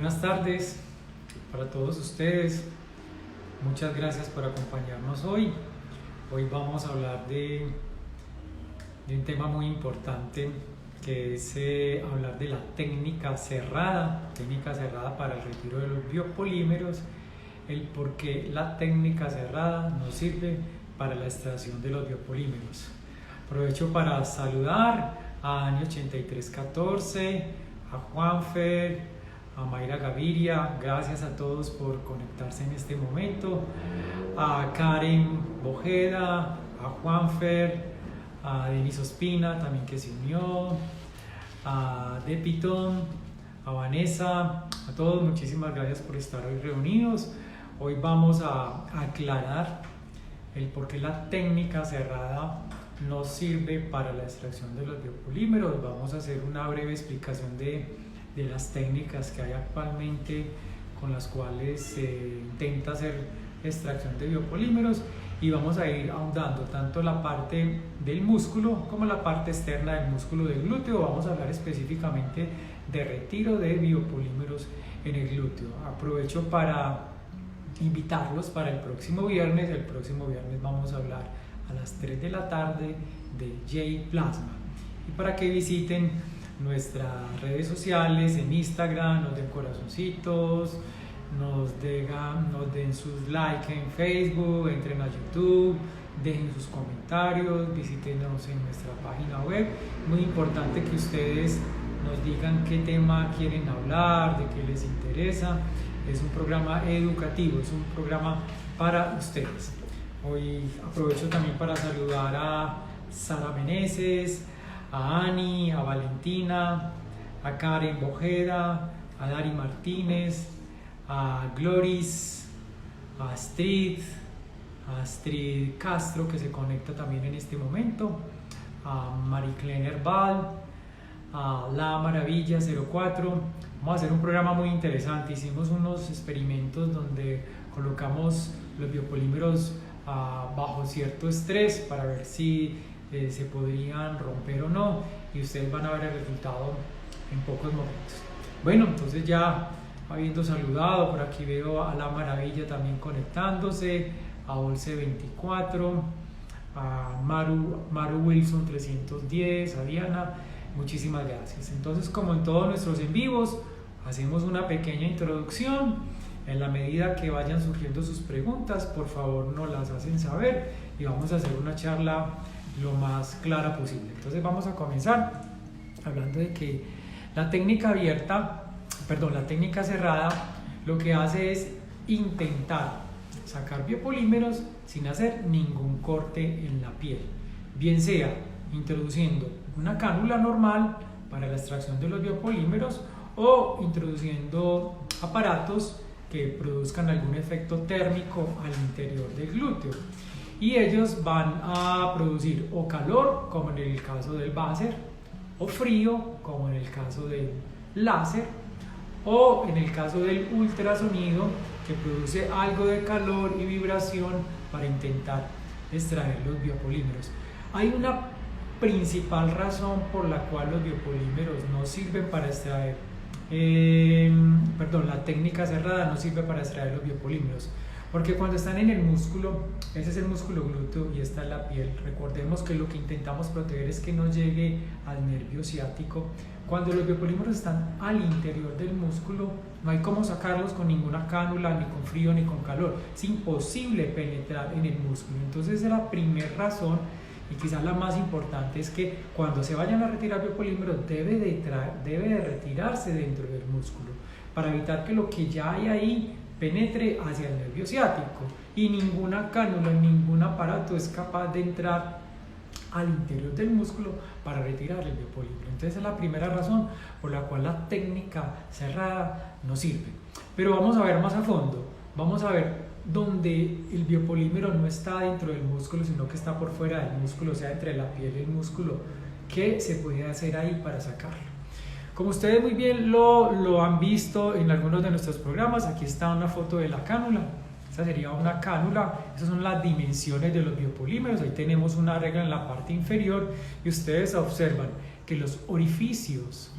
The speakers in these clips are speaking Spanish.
Buenas tardes para todos ustedes. Muchas gracias por acompañarnos hoy. Hoy vamos a hablar de un tema muy importante que es hablar de la técnica cerrada para el retiro de los biopolímeros, el por qué la técnica cerrada nos sirve para la extracción de los biopolímeros. Aprovecho para saludar a Ani8314, a Juanfer, a Mayra Gaviria, gracias a todos por conectarse en este momento, a Karen Bojeda, a Juanfer, a Denis Ospina también que se unió, a Depitón, a Vanessa, a todos muchísimas gracias por estar hoy reunidos. Hoy vamos a aclarar el por qué la técnica cerrada nos sirve para la extracción de los biopolímeros. Vamos a hacer una breve explicación de las técnicas que hay actualmente con las cuales se intenta hacer extracción de biopolímeros, y vamos a ir ahondando tanto la parte del músculo como la parte externa del músculo del glúteo. Vamos a hablar específicamente de retiro de biopolímeros en el glúteo. Aprovecho para invitarlos para el próximo viernes. El próximo viernes vamos a hablar a las 3 de la tarde de J-Plasma, y para que visiten nuestras redes sociales en Instagram, nos den corazoncitos, nos den sus likes en Facebook, entren a YouTube, dejen sus comentarios, visítenos en nuestra página web. Muy importante que ustedes nos digan qué tema quieren hablar, de qué les interesa. Es un programa educativo, es un programa para ustedes. Hoy aprovecho también para saludar a Sara Meneses, a Ani, a Valentina, a Karen Bojeda, a Dari Martínez, a Gloris, a Astrid Castro, que se conecta también en este momento, a Mariclen Herbal, a La Maravilla 04. Vamos a hacer un programa muy interesante. Hicimos unos experimentos donde colocamos los biopolímeros bajo cierto estrés para ver si se podrían romper o no, y ustedes van a ver el resultado en pocos momentos. Bueno, entonces ya habiendo saludado, por aquí veo a La Maravilla también conectándose, a Olce 24, a Maru Wilson 310, a Diana, muchísimas gracias. Entonces, como en todos nuestros en vivos, hacemos una pequeña introducción. En la medida que vayan surgiendo sus preguntas, por favor nos las hacen saber y vamos a hacer una charla lo más clara posible. Entonces vamos a comenzar hablando de que la técnica cerrada lo que hace es intentar sacar biopolímeros sin hacer ningún corte en la piel, bien sea introduciendo una cánula normal para la extracción de los biopolímeros o introduciendo aparatos que produzcan algún efecto térmico al interior del glúteo, y ellos van a producir o calor, como en el caso del Vaser, o frío, como en el caso del láser, o en el caso del ultrasonido, que produce algo de calor y vibración para intentar extraer los biopolímeros. Hay una principal razón por la cual los biopolímeros no sirven para extraer, la técnica cerrada no sirve para extraer los biopolímeros, porque cuando están en el músculo, ese es el músculo glúteo y esta es la piel. Recordemos que lo que intentamos proteger es que no llegue al nervio ciático. Cuando los biopolímeros están al interior del músculo, no hay cómo sacarlos con ninguna cánula, ni con frío ni con calor. Es imposible penetrar en el músculo. Entonces esa es la primera razón, y quizás la más importante, es que cuando se vayan a retirar biopolímeros debe de retirarse dentro del músculo para evitar que lo que ya hay ahí penetre hacia el nervio ciático, y ninguna cánula, ningún aparato es capaz de entrar al interior del músculo para retirar el biopolímero. Entonces es la primera razón por la cual la técnica cerrada no sirve. Pero vamos a ver más a fondo, vamos a ver donde el biopolímero no está dentro del músculo, sino que está por fuera del músculo, o sea, entre la piel y el músculo. ¿Qué se puede hacer ahí para sacarlo? Como ustedes muy bien lo han visto en algunos de nuestros programas, aquí está una foto de la cánula. Esta sería una cánula, esas son las dimensiones de los biopolímeros. Ahí tenemos una regla en la parte inferior y ustedes observan que los orificios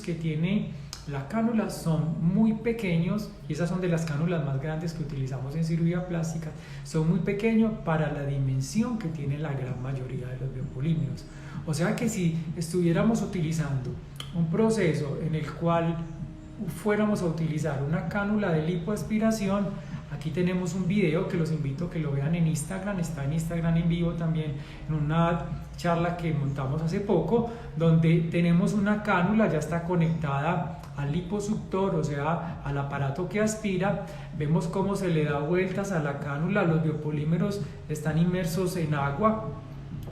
que tiene la cánula son muy pequeños, y esas son de las cánulas más grandes que utilizamos en cirugía plástica, son muy pequeños para la dimensión que tiene la gran mayoría de los biopolímeros. O sea que si estuviéramos utilizando un proceso en el cual fuéramos a utilizar una cánula de lipoaspiración, aquí tenemos un video que los invito a que lo vean en Instagram, está en Instagram en vivo también, en una charla que montamos hace poco, donde tenemos una cánula, ya está conectada al liposuctor, o sea, al aparato que aspira. Vemos cómo se le da vueltas a la cánula, los biopolímeros están inmersos en agua.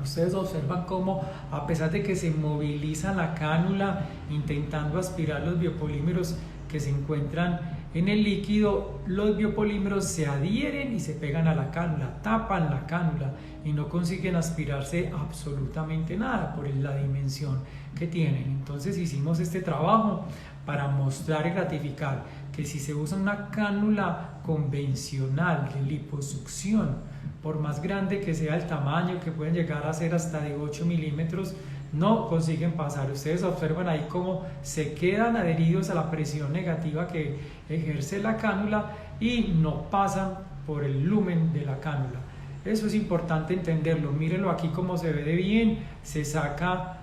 Ustedes observan cómo, a pesar de que se moviliza la cánula intentando aspirar los biopolímeros que se encuentran en el líquido, los biopolímeros se adhieren y se pegan a la cánula, tapan la cánula y no consiguen aspirarse absolutamente nada por la dimensión que tienen. Entonces hicimos este trabajo para mostrar y gratificar que si se usa una cánula convencional de liposucción, por más grande que sea el tamaño, que pueden llegar a ser hasta de 8 milímetros, no consiguen pasar. Ustedes observan ahí cómo se quedan adheridos a la presión negativa que ejerce la cánula y no pasan por el lumen de la cánula. Eso es importante entenderlo. Mírenlo aquí cómo se ve de bien. Se saca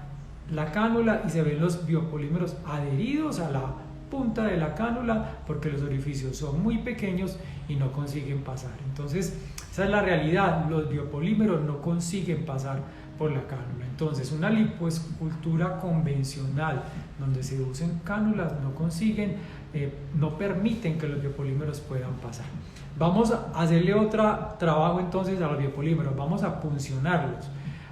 la cánula y se ven los biopolímeros adheridos a la punta de la cánula porque los orificios son muy pequeños y no consiguen pasar. Entonces, esa es la realidad. Los biopolímeros no consiguen pasar por la cánula. Entonces, una lipoescultura convencional donde se usen cánulas no permiten que los biopolímeros puedan pasar. Vamos a hacerle otro trabajo entonces a los biopolímeros. Vamos a puncionarlos.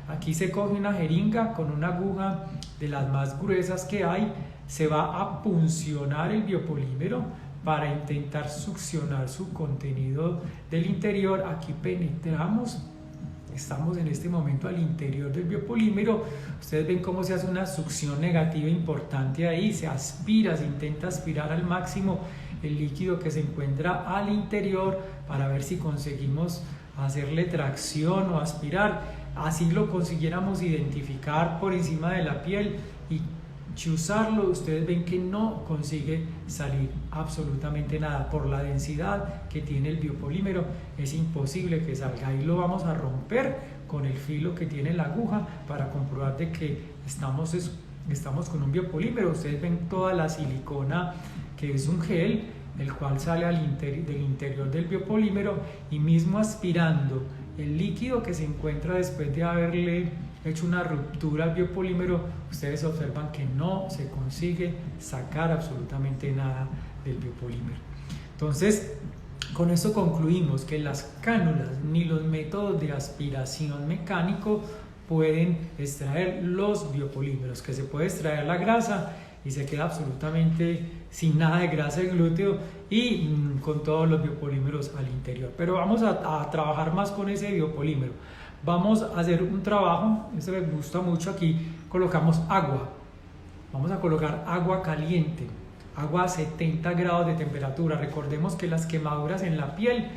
Aquí se coge una jeringa con una aguja de las más gruesas que hay. Se va a puncionar el biopolímero para intentar succionar su contenido del interior. Aquí penetramos, estamos en este momento al interior del biopolímero. Ustedes ven cómo se hace una succión negativa importante ahí, se aspira, se intenta aspirar al máximo el líquido que se encuentra al interior para ver si conseguimos hacerle tracción o aspirar. Así lo consiguiéramos identificar por encima de la piel y chuzarlo. Ustedes ven que no consigue salir absolutamente nada por la densidad que tiene el biopolímero. Es imposible que salga. Ahí lo vamos a romper con el filo que tiene la aguja para comprobar de que estamos con un biopolímero. Ustedes ven toda la silicona, que es un gel, el cual sale del interior del biopolímero, y mismo aspirando el líquido que se encuentra después de haberle hecho una ruptura al biopolímero, ustedes observan que no se consigue sacar absolutamente nada del biopolímero. Entonces, con esto concluimos que las cánulas ni los métodos de aspiración mecánico pueden extraer los biopolímeros, que se puede extraer la grasa y se queda absolutamente sin nada de grasa el glúteo y con todos los biopolímeros al interior. Pero vamos a trabajar más con ese biopolímero. Vamos a hacer un trabajo, este me gusta mucho. Aquí colocamos agua. Vamos a colocar agua caliente, agua a 70 grados de temperatura. Recordemos que las quemaduras en la piel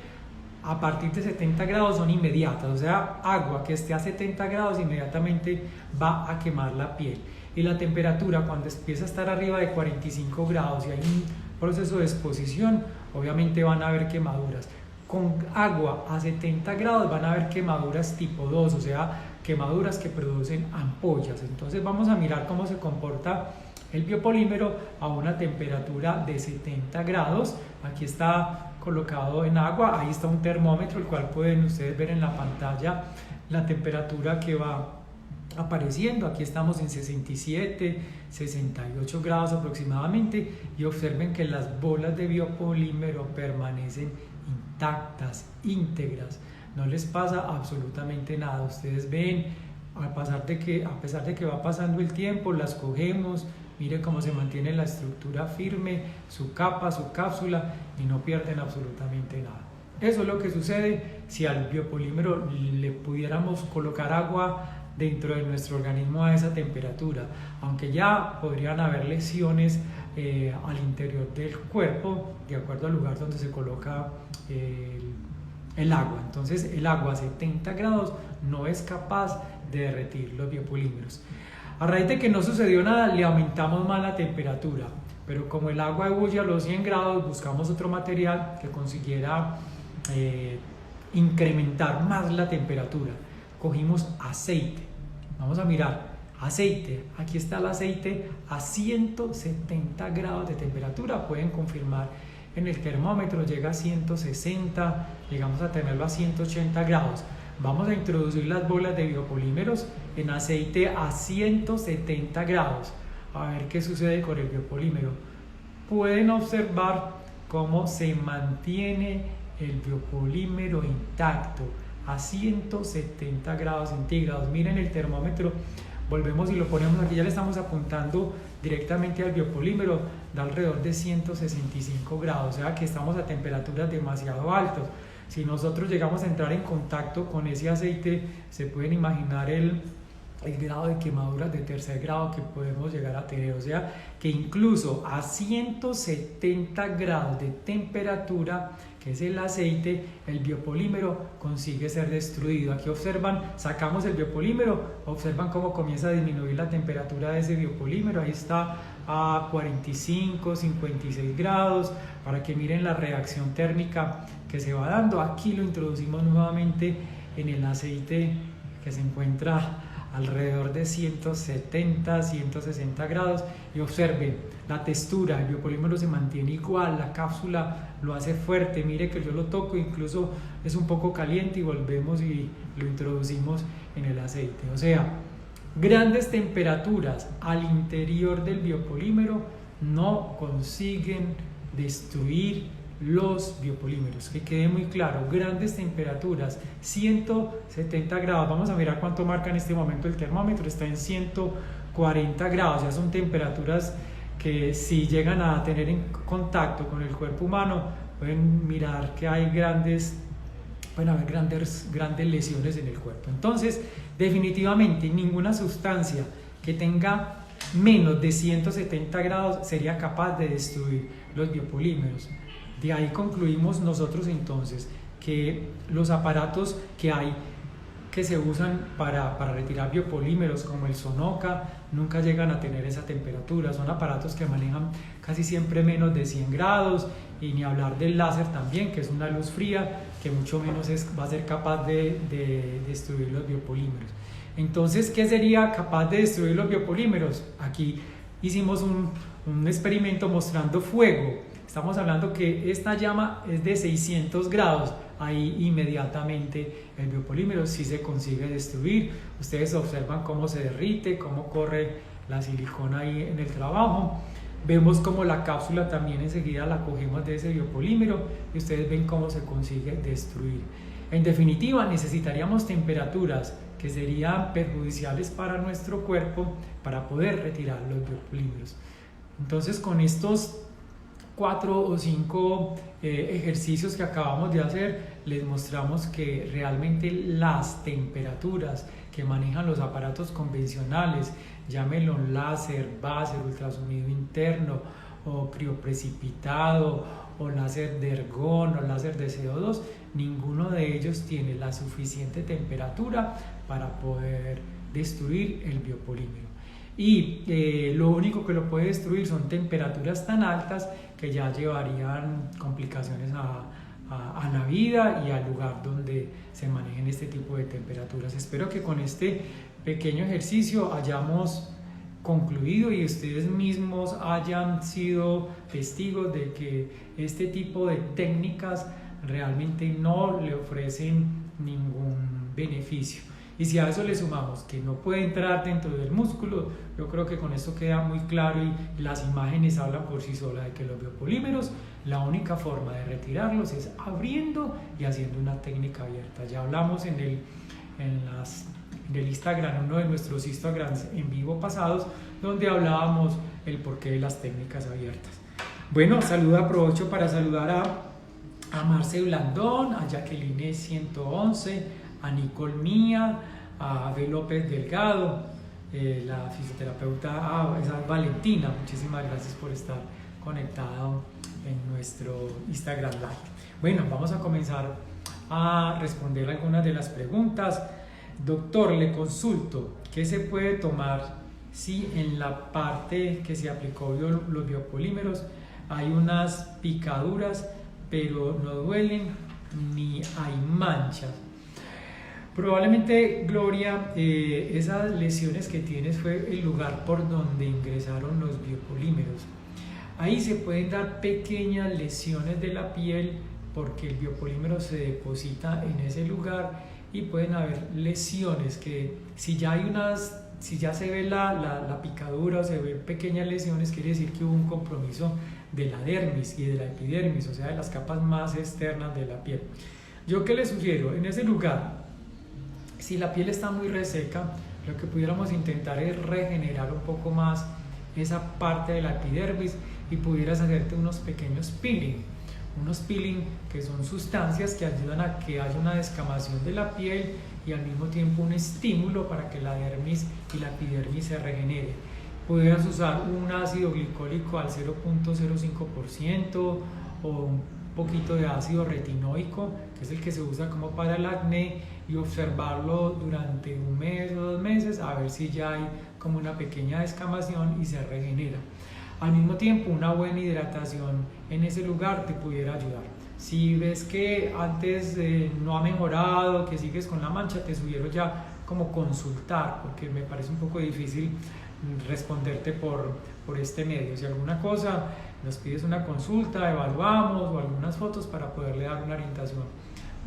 a partir de 70 grados son inmediatas, o sea, agua que esté a 70 grados inmediatamente va a quemar la piel. Y la temperatura, cuando empieza a estar arriba de 45 grados y hay un proceso de exposición, obviamente van a haber quemaduras. Con agua a 70 grados van a haber quemaduras tipo 2, o sea, quemaduras que producen ampollas. Entonces vamos a mirar cómo se comporta el biopolímero a una temperatura de 70 grados. Aquí está colocado en agua, ahí está un termómetro, el cual pueden ustedes ver en la pantalla la temperatura que va apareciendo. Aquí estamos en 67, 68 grados aproximadamente, y observen que las bolas de biopolímero permanecen intactas, íntegras, no les pasa absolutamente nada. Ustedes ven, a pesar de que va pasando el tiempo, las cogemos, miren cómo se mantiene la estructura firme, su capa, su cápsula, y no pierden absolutamente nada. Eso es lo que sucede si al biopolímero le pudiéramos colocar agua dentro de nuestro organismo a esa temperatura, aunque ya podrían haber lesiones al interior del cuerpo de acuerdo al lugar donde se coloca el agua. Entonces el agua a 70 grados no es capaz de derretir los biopolímeros. A raíz de que no sucedió nada, le aumentamos más la temperatura. pero como el agua ebullió a los 100 grados, buscamos otro material que consiguiera incrementar más la temperatura. Cogimos aceite. Vamos a mirar. Aceite, aquí está el aceite a 170 grados de temperatura, pueden confirmar en el termómetro, llega a 160, llegamos a tenerlo a 180 grados. Vamos a introducir las bolas de biopolímeros en aceite a 170 grados, a ver qué sucede con el biopolímero. Pueden observar cómo se mantiene el biopolímero intacto a 170 grados centígrados. Miren el termómetro. Volvemos y lo ponemos aquí, ya le estamos apuntando directamente al biopolímero, da alrededor de 165 grados, o sea que estamos a temperaturas demasiado altas. Si nosotros llegamos a entrar en contacto con ese aceite, se pueden imaginar el grado de quemaduras de tercer grado que podemos llegar a tener, o sea que incluso a 170 grados de temperatura, que es el aceite, el biopolímero consigue ser destruido. Aquí observan, sacamos el biopolímero, observan cómo comienza a disminuir la temperatura de ese biopolímero, ahí está a 45, 56 grados, para que miren la reacción térmica que se va dando. Aquí lo introducimos nuevamente en el aceite que se encuentra alrededor de 170, 160 grados y observen la textura, el biopolímero se mantiene igual, la cápsula lo hace fuerte, mire que yo lo toco, incluso es un poco caliente y volvemos y lo introducimos en el aceite. O sea, grandes temperaturas al interior del biopolímero no consiguen destruir los biopolímeros, que quede muy claro, grandes temperaturas, 170 grados, vamos a mirar cuánto marca en este momento el termómetro, está en 140 grados, ya son temperaturas que si llegan a tener en contacto con el cuerpo humano, pueden mirar que hay pueden haber grandes lesiones en el cuerpo. Entonces, definitivamente ninguna sustancia que tenga menos de 170 grados sería capaz de destruir los biopolímeros. De ahí concluimos nosotros entonces que los aparatos que hay que se usan para retirar biopolímeros como el Sonoca nunca llegan a tener esa temperatura, son aparatos que manejan casi siempre menos de 100 grados y ni hablar del láser también, que es una luz fría que mucho menos va a ser capaz de destruir los biopolímeros. Entonces, ¿qué sería capaz de destruir los biopolímeros? Aquí hicimos un experimento mostrando fuego. Estamos hablando que esta llama es de 600 grados, ahí inmediatamente el biopolímero sí se consigue destruir. Ustedes observan cómo se derrite, cómo corre la silicona ahí en el trabajo. Vemos cómo la cápsula también enseguida la cogemos de ese biopolímero y ustedes ven cómo se consigue destruir. En definitiva, necesitaríamos temperaturas que serían perjudiciales para nuestro cuerpo para poder retirar los biopolímeros. Entonces, con estos 4 o 5 ejercicios que acabamos de hacer, les mostramos que realmente las temperaturas que manejan los aparatos convencionales, llámenlo láser, báser, ultrasonido interno o crioprecipitado o láser de ergón o láser de CO2, ninguno de ellos tiene la suficiente temperatura para poder destruir el biopolímero. Y lo único que lo puede destruir son temperaturas tan altas que ya llevarían complicaciones a la vida y al lugar donde se manejen este tipo de temperaturas. Espero que con este pequeño ejercicio hayamos concluido y ustedes mismos hayan sido testigos de que este tipo de técnicas realmente no le ofrecen ningún beneficio. Y si a eso le sumamos que no puede entrar dentro del músculo, yo creo que con esto queda muy claro y las imágenes hablan por sí solas de que los biopolímeros, la única forma de retirarlos es abriendo y haciendo una técnica abierta. Ya hablamos en el Instagram, uno de nuestros Instagrams en vivo pasados, donde hablábamos el porqué de las técnicas abiertas. Bueno, aprovecho para saludar a Marce Blandón, a Jacqueline 111, a Nicole Mía, a Abel López Delgado, la fisioterapeuta, esa Valentina, muchísimas gracias por estar conectado en nuestro Instagram Live. Bueno, vamos a comenzar a responder algunas de las preguntas. Doctor, le consulto, ¿qué se puede tomar si en la parte que se aplicó los biopolímeros hay unas picaduras, pero no duelen ni hay manchas. Probablemente, Gloria, esas lesiones que tienes fue el lugar por donde ingresaron los biopolímeros. Ahí se pueden dar pequeñas lesiones de la piel porque el biopolímero se deposita en ese lugar y pueden haber lesiones que si ya se ve la picadura o se ven pequeñas lesiones, quiere decir que hubo un compromiso de la dermis y de la epidermis, o sea, de las capas más externas de la piel. ¿Yo qué le sugiero? En ese lugar, si la piel está muy reseca, lo que pudiéramos intentar es regenerar un poco más esa parte de la epidermis y pudieras hacerte unos pequeños peeling. Unos peeling que son sustancias que ayudan a que haya una descamación de la piel y al mismo tiempo un estímulo para que la dermis y la epidermis se regenere. Pudieras usar un ácido glicólico al 0.05% o un poquito de ácido retinoico, que es el que se usa como para el acné, y observarlo durante un mes o 2 meses a ver si ya hay como una pequeña descamación y se regenera. Al mismo tiempo, una buena hidratación en ese lugar te pudiera ayudar. Si ves que antes no ha mejorado, que sigues con la mancha, te sugiero ya como consultar, porque me parece un poco difícil responderte por este medio. Si alguna cosa, nos pides una consulta, evaluamos o algunas fotos para poderle dar una orientación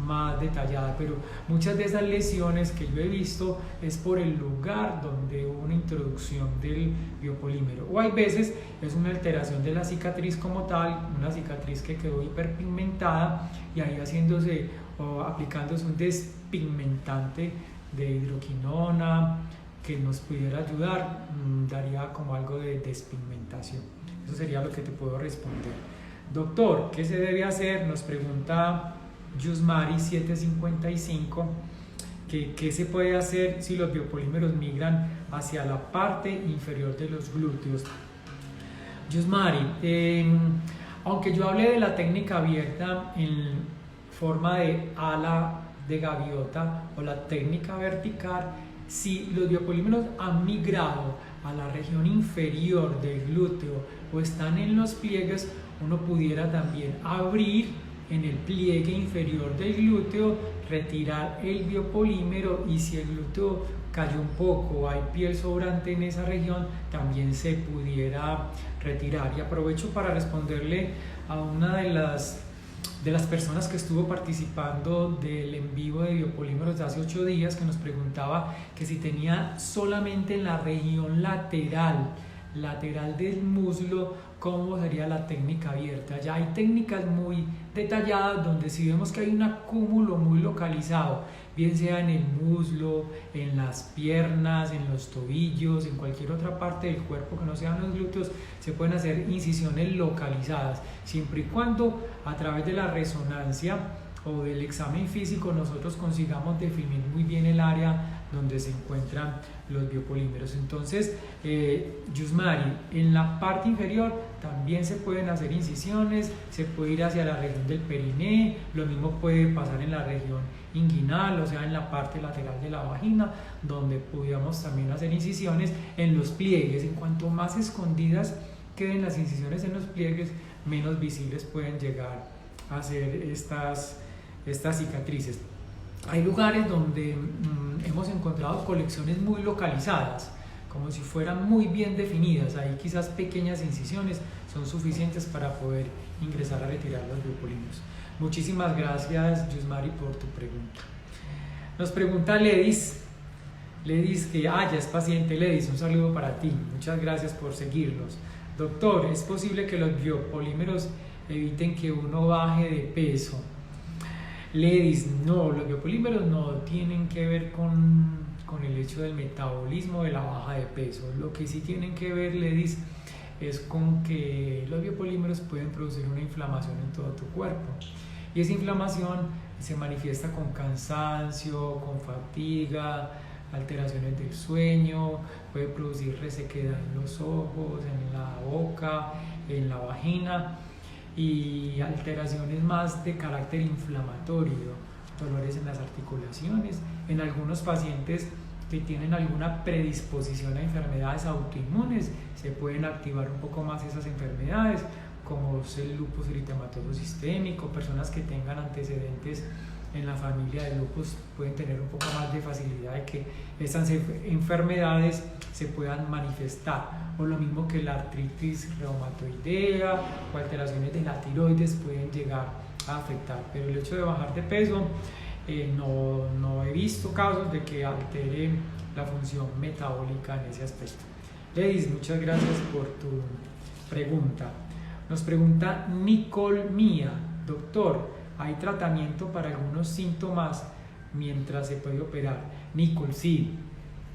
más detallada, pero muchas de esas lesiones que yo he visto es por el lugar donde hubo una introducción del biopolímero, o hay veces es una alteración de la cicatriz como tal, una cicatriz que quedó hiperpigmentada y ahí haciéndose o aplicándose un despigmentante de hidroquinona que nos pudiera ayudar, daría como algo de despigmentación. Eso sería lo que te puedo responder. Doctor, ¿qué se debe hacer? Nos pregunta Yusmari 755, ¿qué se puede hacer si los biopolímeros migran hacia la parte inferior de los glúteos? Yusmari, aunque yo hablé de la técnica abierta en forma de ala de gaviota o la técnica vertical, si los biopolímeros han migrado a la región inferior del glúteo o están en los pliegues, uno pudiera también abrir en el pliegue inferior del glúteo, retirar el biopolímero, y si el glúteo cayó un poco o hay piel sobrante en esa región, también se pudiera retirar. Y aprovecho para responderle a una de las personas que estuvo participando del en vivo de biopolímeros de hace 8 días, que nos preguntaba que si tenía solamente en la región lateral del muslo, cómo sería la técnica abierta. Ya hay técnicas muy detalladas donde si vemos que hay un acúmulo muy localizado, bien sea en el muslo, en las piernas, en los tobillos, en cualquier otra parte del cuerpo que no sean los glúteos, se pueden hacer incisiones localizadas, siempre y cuando a través de la resonancia o del examen físico nosotros consigamos definir muy bien el área donde se encuentran los biopolímeros. Entonces, Yusmari, en la parte inferior también se pueden hacer incisiones, se puede ir hacia la región del periné, lo mismo puede pasar en la región inguinal, o sea, en la parte lateral de la vagina, donde pudiéramos también hacer incisiones en los pliegues. En cuanto más escondidas queden las incisiones en los pliegues, menos visibles pueden llegar a ser estas cicatrices. Hay lugares donde hemos encontrado colecciones muy localizadas, como si fueran muy bien definidas. Ahí quizás pequeñas incisiones son suficientes para poder ingresar a retirar los biopolímeros. Muchísimas gracias, Yusmari, por tu pregunta. Nos pregunta Ledis que ya es paciente. Ledis, un saludo para ti. Muchas gracias por seguirnos. Doctor, ¿es posible que los biopolímeros eviten que uno baje de peso? Ledis, no, los biopolímeros no tienen que ver con el hecho del metabolismo de la baja de peso. Lo que sí tienen que ver, Ledis, es con que los biopolímeros pueden producir una inflamación en todo tu cuerpo. Y esa inflamación se manifiesta con cansancio, con fatiga, alteraciones del sueño, puede producir resequedad en los ojos, en la boca, en la vagina, y alteraciones más de carácter inflamatorio, dolores en las articulaciones. En algunos pacientes tienen alguna predisposición a enfermedades autoinmunes, se pueden activar un poco más esas enfermedades, como es el lupus eritematoso sistémico. Personas que tengan antecedentes en la familia de lupus pueden tener un poco más de facilidad de que estas enfermedades se puedan manifestar, o lo mismo que la artritis reumatoidea o alteraciones de la tiroides pueden llegar a afectar. Pero el hecho de bajar de peso, no he visto casos de que altere la función metabólica en ese aspecto. Ledis, muchas gracias por tu pregunta. Nos pregunta Nicole Mía: doctor, ¿hay tratamiento para algunos síntomas mientras se puede operar? Nicole, sí,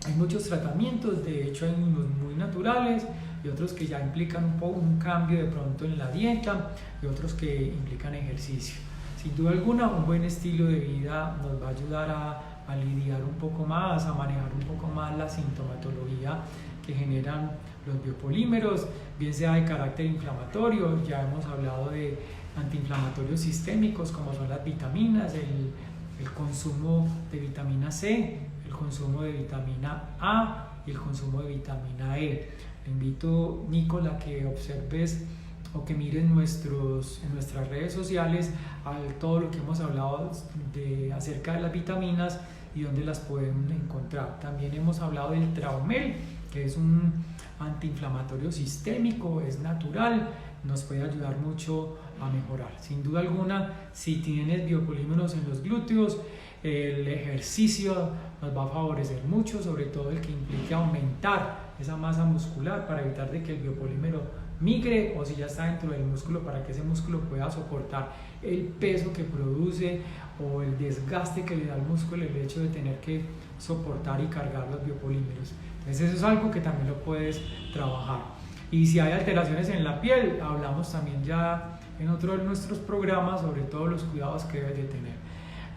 hay muchos tratamientos. De hecho hay unos muy naturales y otros que ya implican un cambio de pronto en la dieta, y otros que implican ejercicio. Sin duda alguna, un buen estilo de vida nos va a ayudar a lidiar un poco más, a manejar un poco más la sintomatología que generan los biopolímeros, bien sea de carácter inflamatorio. Ya hemos hablado de antiinflamatorios sistémicos, como son las vitaminas, el consumo de vitamina C, el consumo de vitamina A y el consumo de vitamina E. Te invito, Nicola, a que observes o que mires en nuestras redes sociales todo lo que hemos hablado acerca de las vitaminas y dónde las pueden encontrar. También hemos hablado del Traumel, que es un antiinflamatorio sistémico, es natural, nos puede ayudar mucho a mejorar. Sin duda alguna, si tienes biopolímeros en los glúteos, el ejercicio nos va a favorecer mucho, sobre todo el que implique aumentar esa masa muscular para evitar de que el biopolímero migre, o si ya está dentro del músculo, para que ese músculo pueda soportar el peso que produce o el desgaste que le da al músculo el hecho de tener que soportar y cargar los biopolímeros. Entonces eso es algo que también lo puedes trabajar. Y si hay alteraciones en la piel, hablamos también ya en otro de nuestros programas sobre todos los cuidados que debes de tener.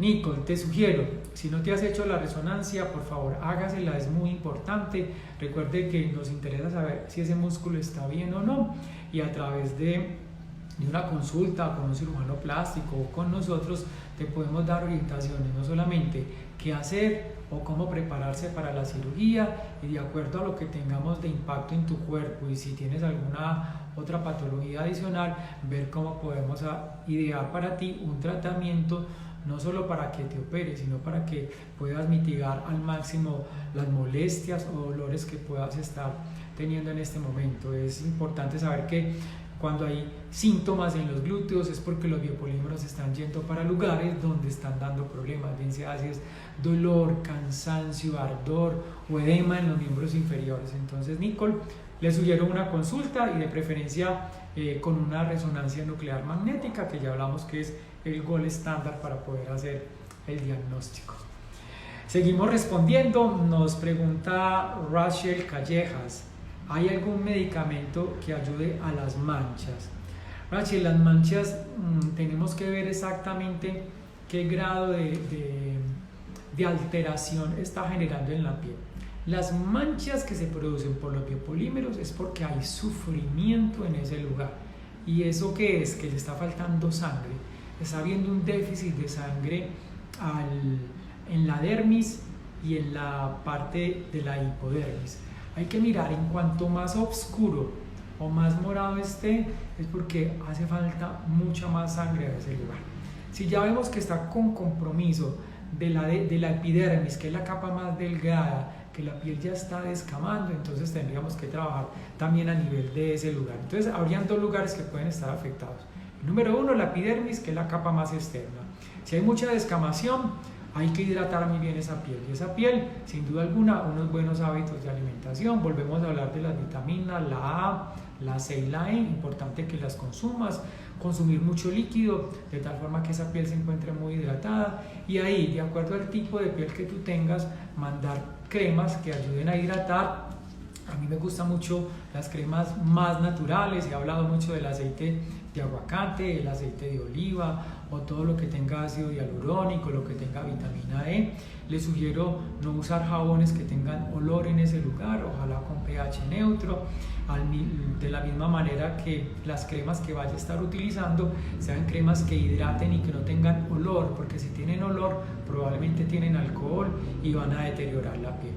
Nicole, te sugiero, si no te has hecho la resonancia, por favor hágasela, es muy importante. Recuerde que nos interesa saber si ese músculo está bien o no, y a través de una consulta con un cirujano plástico o con nosotros te podemos dar orientaciones, no solamente qué hacer o cómo prepararse para la cirugía, y de acuerdo a lo que tengamos de impacto en tu cuerpo y si tienes alguna otra patología adicional, ver cómo podemos idear para ti un tratamiento, no solo para que te operes, sino para que puedas mitigar al máximo las molestias o dolores que puedas estar teniendo en este momento. Es importante saber que cuando hay síntomas en los glúteos es porque los biopolímeros están yendo para lugares donde están dando problemas, bien sea si es dolor, cansancio, ardor o edema en los miembros inferiores. Entonces, Nicole, le sugiero una consulta, y de preferencia con una resonancia nuclear magnética, que ya hablamos que es el gol estándar para poder hacer el diagnóstico. Seguimos respondiendo. Nos pregunta Rachel Callejas: ¿hay algún medicamento que ayude a las manchas? Rachel, las manchas tenemos que ver exactamente qué grado de alteración está generando en la piel. Las manchas que se producen por los biopolímeros es porque hay sufrimiento en ese lugar. ¿Y eso qué es? Que le está faltando sangre. Está habiendo un déficit de sangre en la dermis y en la parte de la hipodermis. Hay que mirar, en cuanto más oscuro o más morado esté, es porque hace falta mucha más sangre a ese lugar. Si ya vemos que está con compromiso de la epidermis, que es la capa más delgada, que la piel ya está descamando, entonces tendríamos que trabajar también a nivel de ese lugar. Entonces habrían dos lugares que pueden estar afectados. El número uno, la epidermis, que es la capa más externa. Si hay mucha descamación, hay que hidratar muy bien esa piel, y esa piel, sin duda alguna, unos buenos hábitos de alimentación. Volvemos a hablar de las vitaminas, la A, la C y la E, importante que las consumas, consumir mucho líquido, de tal forma que esa piel se encuentre muy hidratada, y ahí, de acuerdo al tipo de piel que tú tengas, mandar cremas que ayuden a hidratar. A mí me gustan mucho las cremas más naturales, he hablado mucho del aceite de aguacate, el aceite de oliva o todo lo que tenga ácido hialurónico, lo que tenga vitamina E. Les sugiero no usar jabones que tengan olor en ese lugar, ojalá con pH neutro. De la misma manera que las cremas que vaya a estar utilizando sean cremas que hidraten y que no tengan olor, porque si tienen olor probablemente tienen alcohol y van a deteriorar la piel.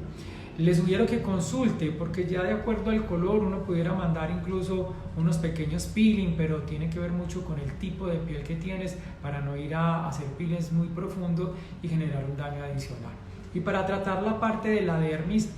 Les sugiero que consulte, porque ya de acuerdo al color uno pudiera mandar incluso unos pequeños peeling, pero tiene que ver mucho con el tipo de piel que tienes para no ir a hacer peelings muy profundos y generar un daño adicional. Y para tratar la parte de la dermis,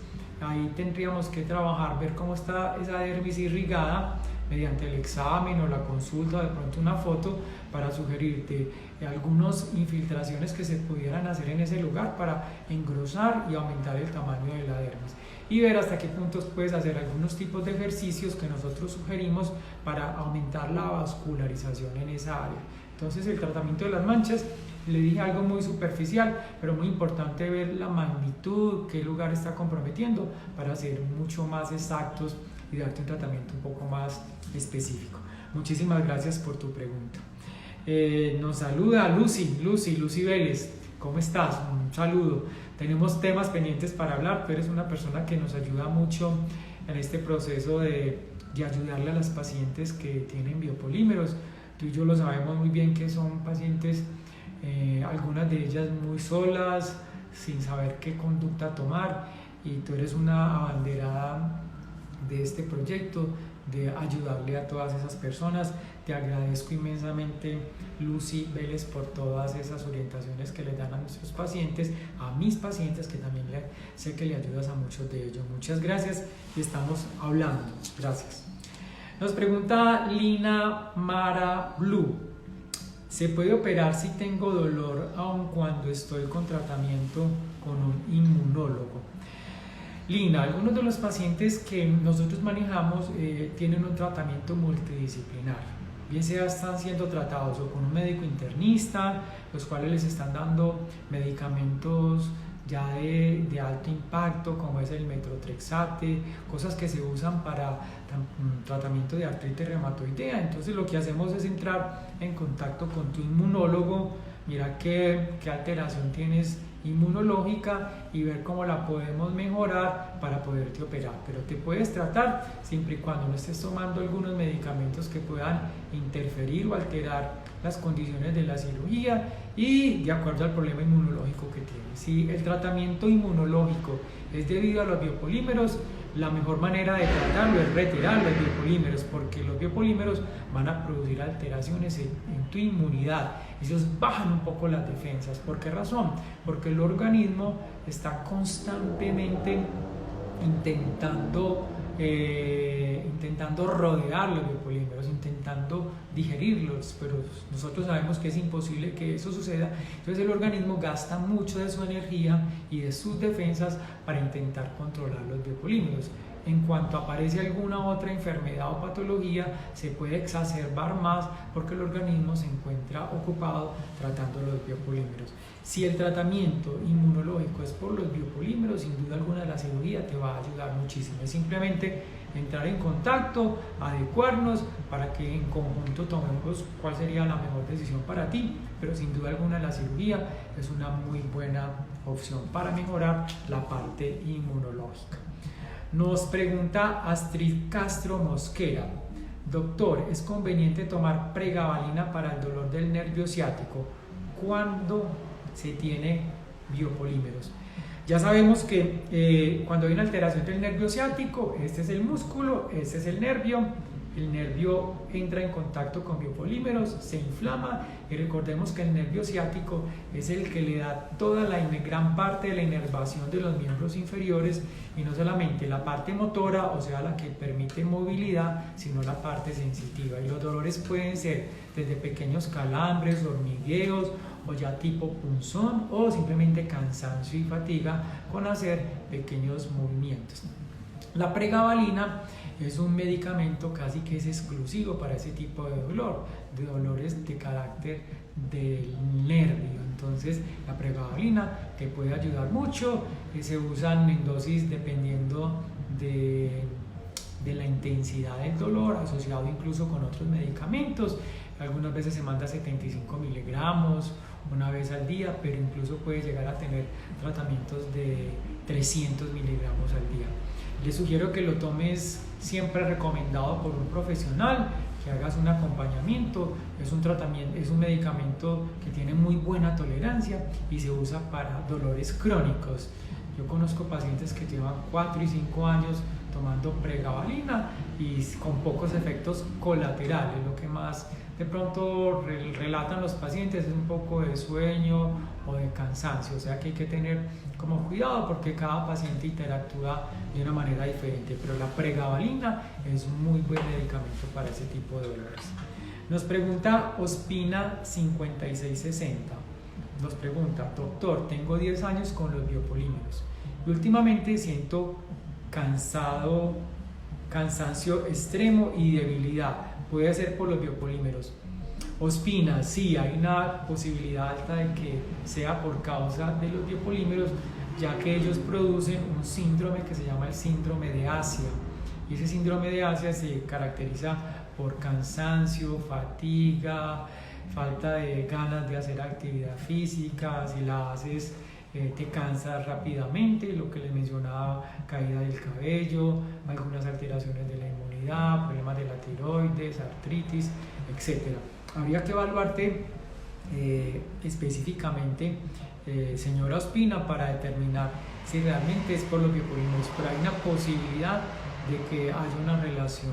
ahí tendríamos que trabajar, ver cómo está esa dermis irrigada mediante el examen o la consulta, de pronto una foto, para sugerirte algunas infiltraciones que se pudieran hacer en ese lugar para engrosar y aumentar el tamaño de la dermis, y ver hasta qué puntos puedes hacer algunos tipos de ejercicios que nosotros sugerimos para aumentar la vascularización en esa área. Entonces, el tratamiento de las manchas, le dije algo muy superficial, pero muy importante ver la magnitud, qué lugar está comprometiendo, para ser mucho más exactos y darte un tratamiento un poco más específico. Muchísimas gracias por tu pregunta. Nos saluda Lucy Vélez. ¿Cómo estás? Un saludo. Tenemos temas pendientes para hablar. Tú eres una persona que nos ayuda mucho en este proceso de ayudarle a las pacientes que tienen biopolímeros. Tú y yo lo sabemos muy bien que son pacientes, algunas de ellas muy solas, sin saber qué conducta tomar, y tú eres una abanderada de este proyecto de ayudarle a todas esas personas. Te agradezco inmensamente, Lucy Vélez, por todas esas orientaciones que le dan a nuestros pacientes, a mis pacientes, que también sé que le ayudas a muchos de ellos. Muchas gracias y estamos hablando. Gracias. Nos pregunta Lina Mara Blue: ¿se puede operar si tengo dolor aun cuando estoy con tratamiento con un inmunólogo? Lina, algunos de los pacientes que nosotros manejamos tienen un tratamiento multidisciplinar. Bien sea están siendo tratados o con un médico internista, los cuales les están dando medicamentos ya de alto impacto, como es el metotrexate, cosas que se usan para tratamiento de artritis reumatoidea. Entonces lo que hacemos es entrar en contacto con tu inmunólogo, mira qué alteración tienes inmunológica y ver cómo la podemos mejorar para poderte operar. Pero te puedes tratar siempre y cuando no estés tomando algunos medicamentos que puedan interferir o alterar las condiciones de la cirugía y de acuerdo al problema inmunológico que tienes. Si el tratamiento inmunológico es debido a los biopolímeros, la mejor manera de tratarlo es retirar los biopolímeros, porque los biopolímeros van a producir alteraciones en tu inmunidad. Ellos bajan un poco las defensas. ¿Por qué razón? Porque el organismo está constantemente intentando rodear los biopolímeros, intentando digerirlos, pero nosotros sabemos que es imposible que eso suceda. Entonces el organismo gasta mucho de su energía y de sus defensas para intentar controlar los biopolímeros. En cuanto aparece alguna otra enfermedad o patología, se puede exacerbar más porque el organismo se encuentra ocupado tratando los biopolímeros. Si el tratamiento inmunológico es por los biopolímeros, sin duda alguna la cirugía te va a ayudar muchísimo. Es simplemente entrar en contacto, adecuarnos para que en conjunto tomemos cuál sería la mejor decisión para ti, pero sin duda alguna la cirugía es una muy buena opción para mejorar la parte inmunológica. Nos pregunta Astrid Castro Mosquera: doctor, ¿es conveniente tomar pregabalina para el dolor del nervio ciático cuando se tiene biopolímeros? Ya sabemos que cuando hay una alteración del nervio ciático, este es el músculo, este es el nervio entra en contacto con biopolímeros, se inflama, y recordemos que el nervio ciático es el que le da gran parte de la inervación de los miembros inferiores, y no solamente la parte motora, o sea la que permite movilidad, sino la parte sensitiva. Y los dolores pueden ser desde pequeños calambres, hormigueos, o ya tipo punzón, o simplemente cansancio y fatiga con hacer pequeños movimientos. La pregabalina es un medicamento casi que es exclusivo para ese tipo de dolor, de dolores de carácter del nervio. Entonces la pregabalina te puede ayudar mucho, se usan en dosis dependiendo de la intensidad del dolor asociado incluso con otros medicamentos. Algunas veces se manda 75 miligramos una vez al día, pero incluso puede llegar a tener tratamientos de 300 miligramos al día. Les sugiero que lo tomes siempre recomendado por un profesional, que hagas un acompañamiento. Es un tratamiento, es un medicamento que tiene muy buena tolerancia y se usa para dolores crónicos. Yo conozco pacientes que llevan 4 y 5 años tomando pregabalina y con pocos efectos colaterales. Lo que más de pronto relatan los pacientes es un poco de sueño o de cansancio, o sea que hay que tener como cuidado porque cada paciente interactúa de una manera diferente, pero la pregabalina es un muy buen medicamento para ese tipo de dolores. Nos pregunta Ospina 5660, nos pregunta: doctor, tengo 10 años con los biopolímeros y últimamente siento cansancio extremo y debilidad. ¿Puede ser por los biopolímeros? Ospina, sí, hay una posibilidad alta de que sea por causa de los biopolímeros, ya que ellos producen un síndrome que se llama el síndrome de Asia. Y ese síndrome de Asia se caracteriza por cansancio, fatiga, falta de ganas de hacer actividad física. Si la haces, te cansas rápidamente, lo que les mencionaba, caída del cabello, algunas alteraciones de la inmunidad, problemas de la tiroides, artritis, etc. Habría que evaluarte específicamente, señora Ospina, para determinar si realmente es por los biopolímeros, pero hay una posibilidad de que haya una relación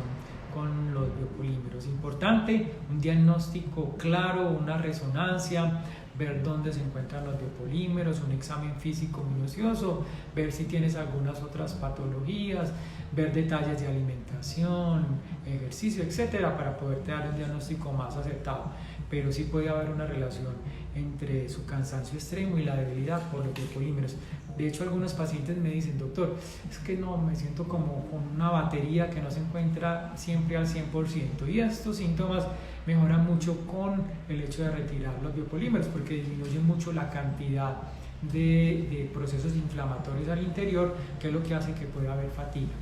con los biopolímeros. Importante, un diagnóstico claro, una resonancia, ver dónde se encuentran los biopolímeros, un examen físico minucioso, ver si tienes algunas otras patologías, ver detalles de alimentación, ejercicio, etcétera, para poderte dar un diagnóstico más acertado. Pero sí puede haber una relación entre su cansancio extremo y la debilidad por los biopolímeros. De hecho, algunos pacientes me dicen: doctor, es que no, me siento como con una batería que no se encuentra siempre al 100%, y estos síntomas mejoran mucho con el hecho de retirar los biopolímeros, porque disminuyen mucho la cantidad de procesos inflamatorios al interior, que es lo que hace que pueda haber fatiga.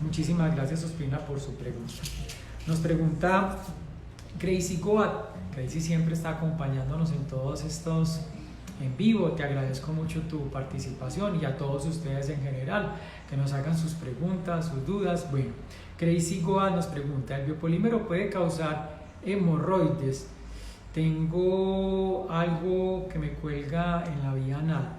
Muchísimas gracias, Ospina, por su pregunta. Nos pregunta Crazy Goat. Crazy siempre está acompañándonos en todos estos en vivo. Te agradezco mucho tu participación, y a todos ustedes en general que nos hagan sus preguntas, sus dudas. Bueno, Crazy Goat nos pregunta: ¿el biopolímero puede causar hemorroides? Tengo algo que me cuelga en la vía anal.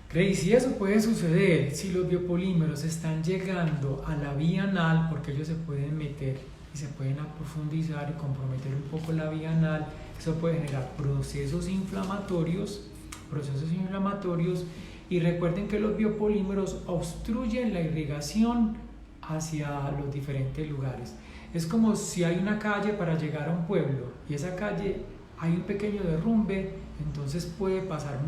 Crazy, eso puede suceder si los biopolímeros están llegando a la vía anal, porque ellos se pueden meter y se pueden profundizar y comprometer un poco la vía anal. Eso puede generar procesos inflamatorios, y recuerden que los biopolímeros obstruyen la irrigación hacia los diferentes lugares. Es como si hay una calle para llegar a un pueblo y esa calle hay un pequeño derrumbe, entonces puede pasar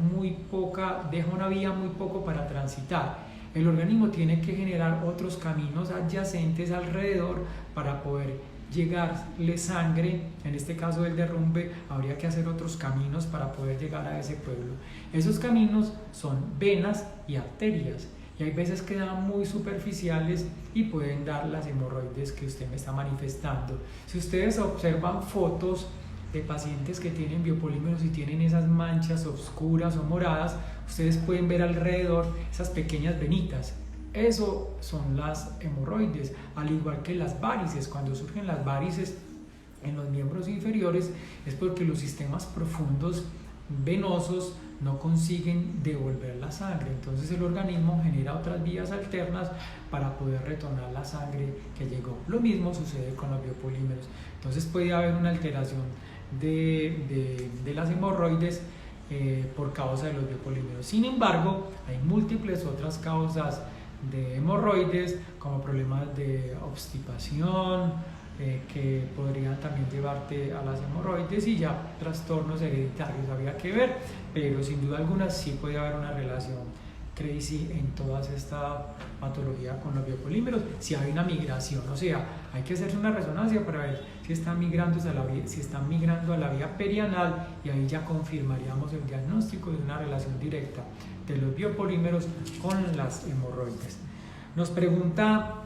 deja una vía muy poco para transitar. El organismo tiene que generar otros caminos adyacentes alrededor para poder llegarle sangre. En este caso del derrumbe, habría que hacer otros caminos para poder llegar a ese pueblo. Esos caminos son venas y arterias, y hay veces quedan muy superficiales y pueden dar las hemorroides que usted me está manifestando. Si ustedes observan fotos de pacientes que tienen biopolímeros y tienen esas manchas oscuras o moradas, ustedes pueden ver alrededor esas pequeñas venitas. Eso son las hemorroides, al igual que las varices. Cuando surgen las varices en los miembros inferiores es porque los sistemas profundos venosos no consiguen devolver la sangre, entonces el organismo genera otras vías alternas para poder retornar la sangre que llegó. Lo mismo sucede con los biopolímeros. Entonces puede haber una alteración de las hemorroides por causa de los biopolímeros. Sin embargo, hay múltiples otras causas de hemorroides, como problemas de obstipación, que podrían también llevarte a las hemorroides, y ya trastornos hereditarios habría que ver, pero sin duda alguna sí puede haber una relación Crazy en toda esta patología con los biopolímeros. Si hay una migración, o sea, hay que hacerse una resonancia para ver si están migrando a la vía perianal, y ahí ya confirmaríamos el diagnóstico de una relación directa de los biopolímeros con las hemorroides. Nos pregunta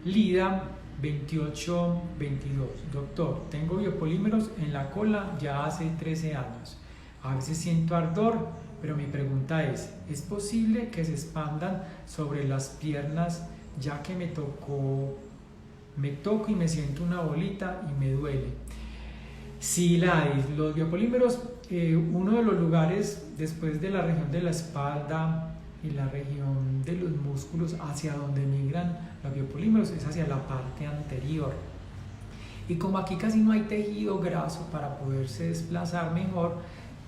Lida 2822. Doctor, tengo biopolímeros en la cola ya hace 13 años. A veces siento ardor, pero mi pregunta ¿es posible que se expandan sobre las piernas ya que me toco y me siento una bolita y me duele? Sí, los biopolímeros, uno de los lugares después de la región de la espalda y la región de los músculos hacia donde migran los biopolímeros es hacia la parte anterior. Y como aquí casi no hay tejido graso para poderse desplazar mejor,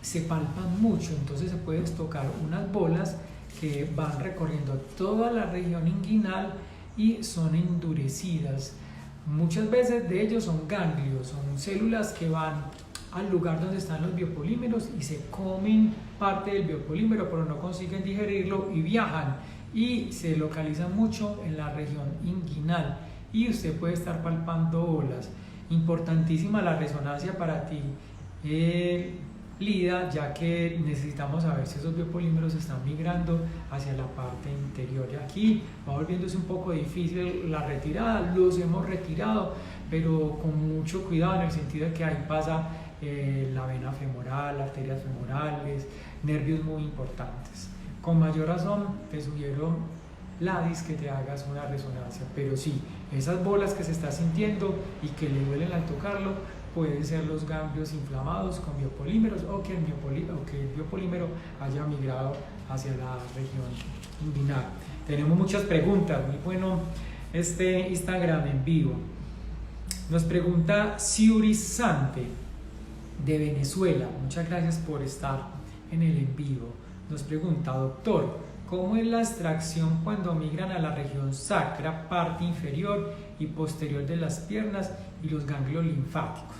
se palpan mucho, entonces se pueden tocar unas bolas que van recorriendo toda la región inguinal y son endurecidas. Muchas veces de ellos son ganglios, son células que van al lugar donde están los biopolímeros y se comen parte del biopolímero, pero no consiguen digerirlo y viajan y se localizan mucho en la región inguinal y usted puede estar palpando bolas. Importantísima la resonancia para ti, Lida, ya que necesitamos saber si esos biopolímeros están migrando hacia la parte interior. Y aquí va volviéndose un poco difícil la retirada, los hemos retirado, pero con mucho cuidado en el sentido de que ahí pasa la vena femoral, arterias femorales, nervios muy importantes. Con mayor razón te sugiero, Ladis, que te hagas una resonancia, pero sí, esas bolas que se está sintiendo y que le duelen al tocarlo pueden ser los ganglios inflamados con biopolímeros o que el biopolímero haya migrado hacia la región inguinal. Tenemos muchas preguntas, muy bueno este Instagram en vivo. Nos pregunta Ciurizante de Venezuela, muchas gracias por estar en el en vivo. Nos pregunta, doctor, ¿cómo es la extracción cuando migran a la región sacra, parte inferior y posterior de las piernas y los ganglios linfáticos?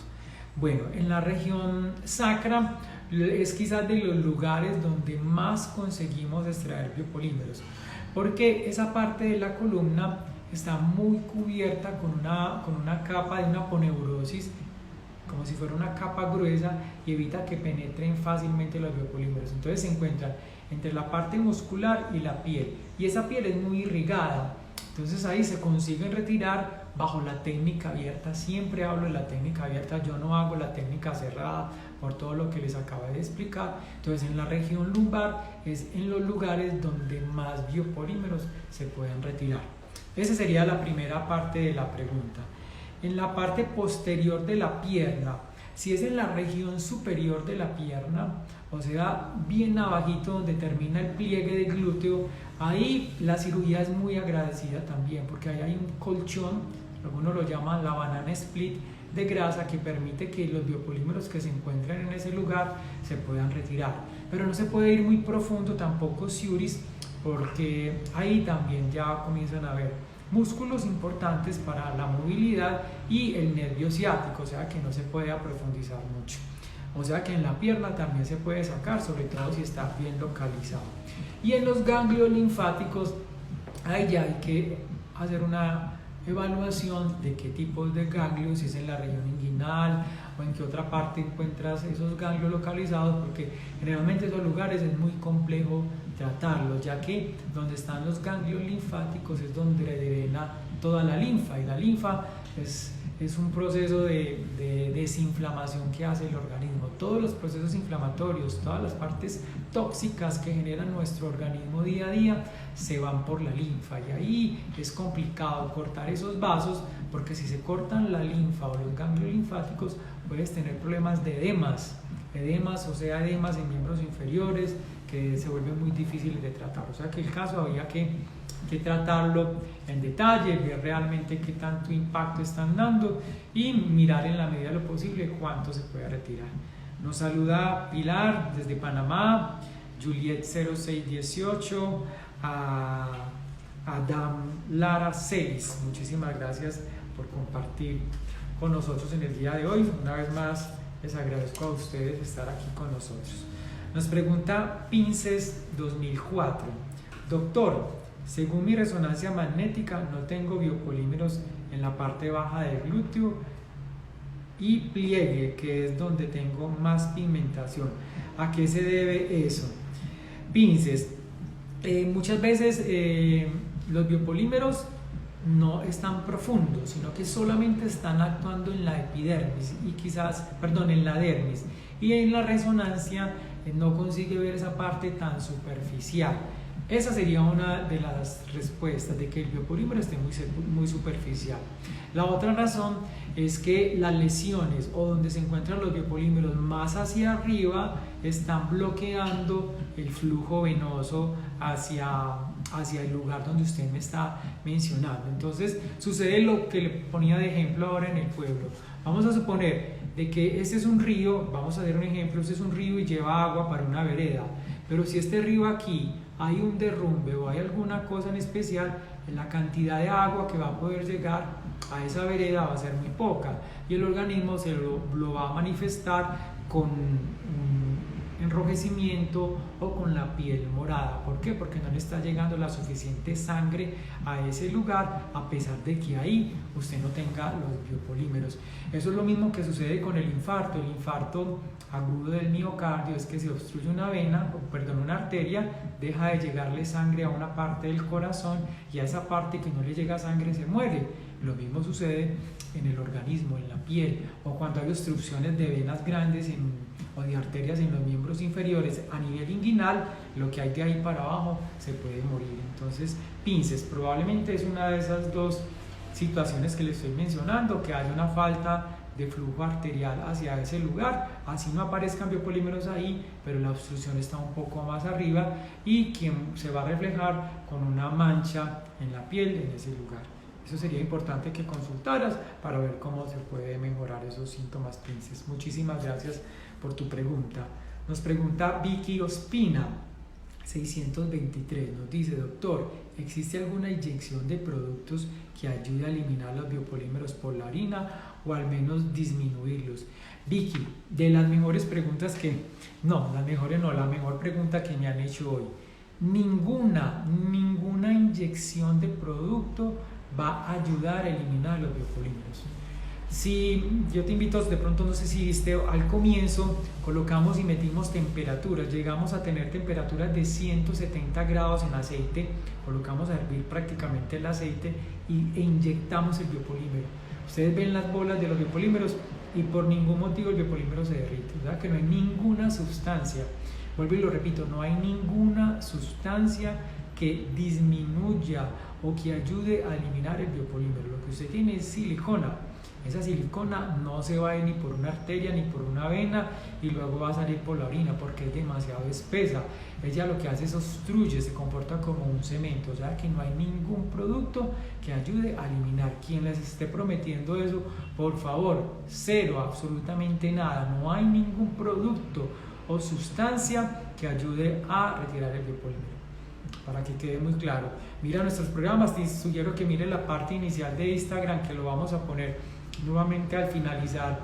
Bueno, en la región sacra es quizás de los lugares donde más conseguimos extraer biopolímeros, porque esa parte de la columna está muy cubierta con una capa de una aponeurosis, como si fuera una capa gruesa, y evita que penetren fácilmente los biopolímeros. Entonces se encuentran entre la parte muscular y la piel, y esa piel es muy irrigada, entonces ahí se consiguen retirar bajo la técnica abierta. Siempre hablo de la técnica abierta, yo no hago la técnica cerrada por todo lo que les acabo de explicar. Entonces en la región lumbar es en los lugares donde más biopolímeros se pueden retirar. Esa sería la primera parte de la pregunta. En la parte posterior de la pierna, si es en la región superior de la pierna, o sea, bien abajito donde termina el pliegue del glúteo, ahí la cirugía es muy agradecida también, porque ahí hay un colchón, algunos lo llaman la banana split, de grasa que permite que los biopolímeros que se encuentran en ese lugar se puedan retirar. Pero no se puede ir muy profundo tampoco, Ciuris, porque ahí también ya comienzan a haber músculos importantes para la movilidad y el nervio ciático, o sea que no se puede profundizar mucho. O sea que en la pierna también se puede sacar, sobre todo si está bien localizado. Y en los ganglios linfáticos, ahí ya hay que hacer una evaluación de qué tipos de ganglios, si es en la región inguinal o en qué otra parte encuentras esos ganglios localizados, porque generalmente esos lugares es muy complejo tratarlos, ya que donde están los ganglios linfáticos es donde drena toda la linfa, y la linfa es un proceso de desinflamación que hace el organismo. Todos los procesos inflamatorios, todas las partes tóxicas que generan nuestro organismo día a día se van por la linfa, y ahí es complicado cortar esos vasos, porque si se cortan la linfa o los ganglios linfáticos puedes tener problemas de edemas, o sea, edemas en miembros inferiores que se vuelven muy difíciles de tratar. O sea que el caso había que tratarlo en detalle, ver realmente qué tanto impacto están dando y mirar en la medida de lo posible cuánto se puede retirar. Nos saluda Pilar desde Panamá, Juliet 0618, a Adam Lara 6. Muchísimas gracias por compartir con nosotros en el día de hoy. Una vez más les agradezco a ustedes estar aquí con nosotros. Nos pregunta Pinces 2004, doctor, según mi resonancia magnética no tengo biopolímeros en la parte baja del glúteo y pliegue, que es donde tengo más pigmentación. ¿A qué se debe eso? Pinces, muchas veces los biopolímeros no es tan profundo, sino que solamente están actuando en la epidermis y en la dermis, y en la resonancia no consigue ver esa parte tan superficial. Esa sería una de las respuestas, de que el biopolímero esté muy superficial. La otra razón es que las lesiones o donde se encuentran los biopolímeros más hacia arriba están bloqueando el flujo venoso hacia el lugar donde usted me está mencionando. Entonces sucede lo que le ponía de ejemplo ahora en el pueblo. Vamos a suponer de que este es un río, vamos a hacer un ejemplo, este es un río y lleva agua para una vereda, pero si este río aquí hay un derrumbe o hay alguna cosa en especial, la cantidad de agua que va a poder llegar a esa vereda va a ser muy poca, y el organismo se lo va a manifestar con enrojecimiento o con la piel morada. ¿Por qué? Porque no le está llegando la suficiente sangre a ese lugar, a pesar de que ahí usted no tenga los biopolímeros. Eso es lo mismo que sucede con el infarto. El infarto agudo del miocardio es que se obstruye una una arteria, deja de llegarle sangre a una parte del corazón, y a esa parte que no le llega sangre se muere. Lo mismo sucede en el organismo, en la piel, o cuando hay obstrucciones de venas grandes o de arterias en los miembros inferiores a nivel inguinal, lo que hay de ahí para abajo se puede morir. Entonces, pinces, probablemente es una de esas dos situaciones que le estoy mencionando, que hay una falta de flujo arterial hacia ese lugar, así no aparezcan biopolímeros ahí, pero la obstrucción está un poco más arriba, y quien se va a reflejar con una mancha en la piel en ese lugar. Eso sería importante que consultaras para ver cómo se puede mejorar esos síntomas pinces. Muchísimas gracias por tu pregunta. Nos pregunta Vicky Ospina 623, nos dice: doctor, ¿existe alguna inyección de productos que ayude a eliminar los biopolímeros por la orina o al menos disminuirlos? Vicky, de las mejores preguntas la mejor pregunta que me han hecho hoy. Ninguna inyección de producto va a ayudar a eliminar los biopolímeros. Si yo te invito, de pronto no sé si viste, al comienzo colocamos y metimos temperaturas, llegamos a tener temperaturas de 170 grados en aceite, colocamos a hervir prácticamente el aceite e inyectamos el biopolímero. Ustedes ven las bolas de los biopolímeros y por ningún motivo el biopolímero se derrite, o sea que no hay ninguna sustancia, vuelvo y lo repito, no hay ninguna sustancia que disminuya o que ayude a eliminar el biopolímero. Lo que usted tiene es silicona. Esa silicona no se va a ir ni por una arteria ni por una vena y luego va a salir por la orina porque es demasiado espesa. Ella lo que hace es obstruye, se comporta como un cemento, o sea que no hay ningún producto que ayude a eliminar. Quien les esté prometiendo eso, por favor, cero, absolutamente nada. No hay ningún producto o sustancia que ayude a retirar el biopolímero. Para que quede muy claro, mira nuestros programas, te sugiero que mires la parte inicial de Instagram, que lo vamos a poner nuevamente al finalizar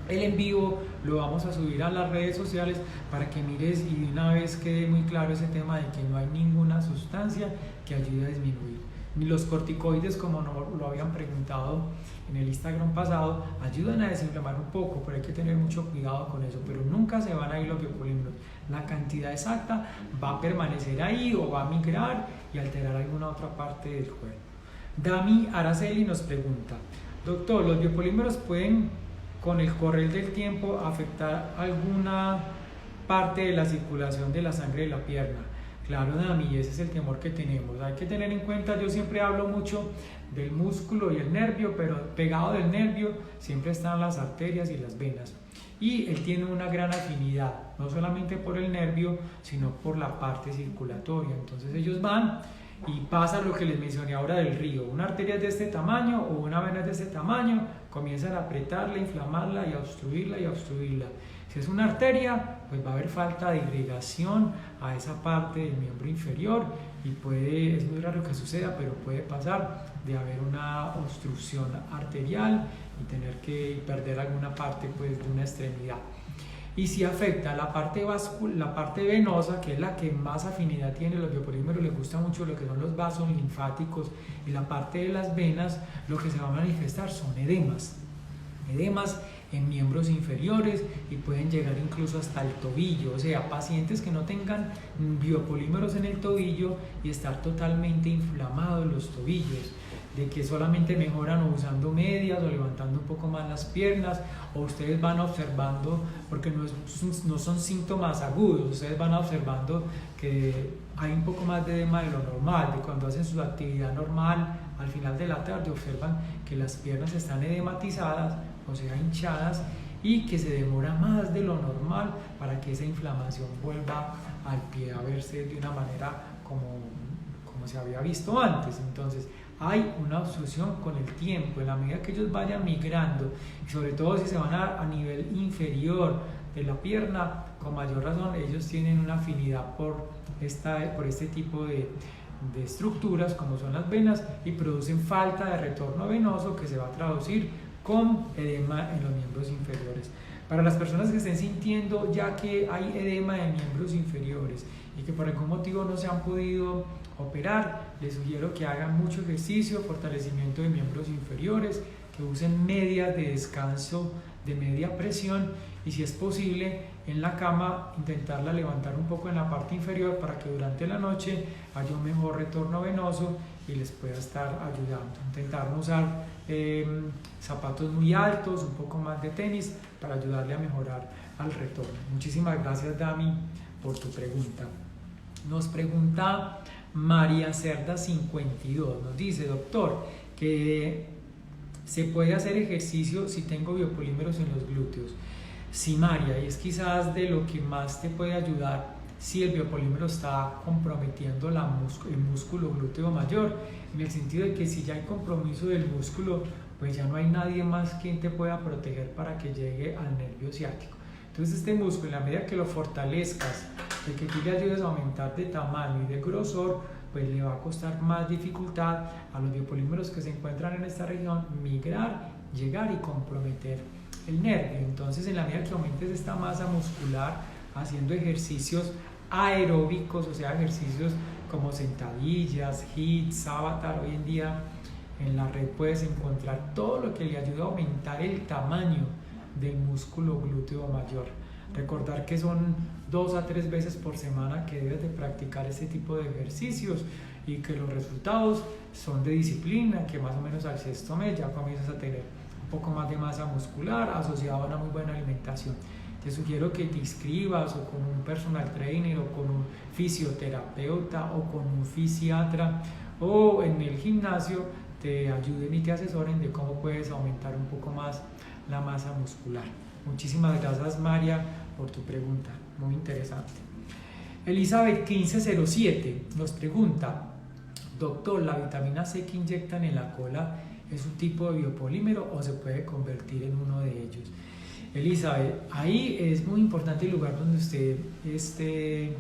el en vivo, lo vamos a subir a las redes sociales para que mires y de una vez quede muy claro ese tema de que no hay ninguna sustancia que ayude a disminuir. Ni los corticoides, como lo habían preguntado en el Instagram pasado, ayudan a desinflamar un poco, pero hay que tener mucho cuidado con eso, pero nunca se van a ir los biopolímeros. La cantidad exacta va a permanecer ahí o va a migrar y alterar alguna otra parte del cuerpo. Dami Araceli nos pregunta: doctor, ¿los biopolímeros pueden con el correr del tiempo afectar alguna parte de la circulación de la sangre de la pierna? Claro, Dami, ese es el temor que tenemos. Hay que tener en cuenta, yo siempre hablo mucho del músculo y el nervio, pero pegado del nervio siempre están las arterias y las venas. Y él tiene una gran afinidad, no solamente por el nervio, sino por la parte circulatoria. Entonces ellos van y pasa lo que les mencioné ahora del río. Una arteria es de este tamaño o una vena es de este tamaño, comienzan a apretarla, inflamarla y a obstruirla y a obstruirla. Si es una arteria, pues va a haber falta de irrigación a esa parte del miembro inferior y es muy raro que suceda, pero puede pasar de haber una obstrucción arterial y tener que perder alguna parte pues, de una extremidad. Y si afecta la parte venosa, que es la que más afinidad tiene, los biopolímeros les gusta mucho lo que son los vasos linfáticos y la parte de las venas, lo que se va a manifestar son edemas en miembros inferiores y pueden llegar incluso hasta el tobillo, o sea, pacientes que no tengan biopolímeros en el tobillo y estar totalmente inflamados los tobillos. de que solamente mejoran o usando medias o levantando un poco más las piernas, o ustedes van observando, porque no son síntomas agudos, ustedes van observando que hay un poco más de edema de lo normal, de cuando hacen su actividad normal, al final de la tarde observan que las piernas están edematizadas, o sea, hinchadas, y que se demora más de lo normal para que esa inflamación vuelva al pie a verse de una manera como se había visto antes. Entonces hay una obstrucción con el tiempo, en la medida que ellos vayan migrando, y sobre todo si se van a nivel inferior de la pierna, con mayor razón ellos tienen una afinidad por este tipo de estructuras como son las venas, y producen falta de retorno venoso que se va a traducir con edema en los miembros inferiores. Para las personas que estén sintiendo ya que hay edema en miembros inferiores y que por algún motivo no se han podido operar, les sugiero que hagan mucho ejercicio, fortalecimiento de miembros inferiores, que usen medias de descanso de media presión, y si es posible en la cama intentarla levantar un poco en la parte inferior para que durante la noche haya un mejor retorno venoso y les pueda estar ayudando. Intentar no usar zapatos muy altos, un poco más de tenis para ayudarle a mejorar al retorno. Muchísimas gracias, Dami, por tu pregunta. Nos pregunta María Cerda 52, nos dice: doctor, que se puede hacer ejercicio si tengo biopolímeros en los glúteos. Sí, María, y es quizás de lo que más te puede ayudar si el biopolímero está comprometiendo el músculo glúteo mayor, en el sentido de que si ya hay compromiso del músculo, pues ya no hay nadie más quien te pueda proteger para que llegue al nervio ciático. Entonces este músculo, en la medida que lo fortalezcas, de que tú le ayudes a aumentar de tamaño y de grosor, pues le va a costar más dificultad a los biopolímeros que se encuentran en esta región migrar, llegar y comprometer el nervio. Entonces, en la medida que aumentes esta masa muscular haciendo ejercicios aeróbicos, o sea, ejercicios como sentadillas, hits, avatar, hoy en día en la red puedes encontrar todo lo que le ayuda a aumentar el tamaño del músculo glúteo mayor. Recordar que son 2 a 3 veces por semana que debes de practicar este tipo de ejercicios, y que los resultados son de disciplina, que más o menos al 6º mes ya comienzas a tener un poco más de masa muscular asociado a una muy buena alimentación. Te sugiero que te inscribas o con un personal trainer o con un fisioterapeuta o con un fisiatra, o en el gimnasio te ayuden y te asesoren de cómo puedes aumentar un poco más la masa muscular. Muchísimas gracias, María, por tu pregunta, muy interesante. Elizabeth 1507 nos pregunta: doctor, ¿la vitamina C que inyectan en la cola es un tipo de biopolímero o se puede convertir en uno de ellos? Elizabeth, ahí es muy importante el lugar donde usted esté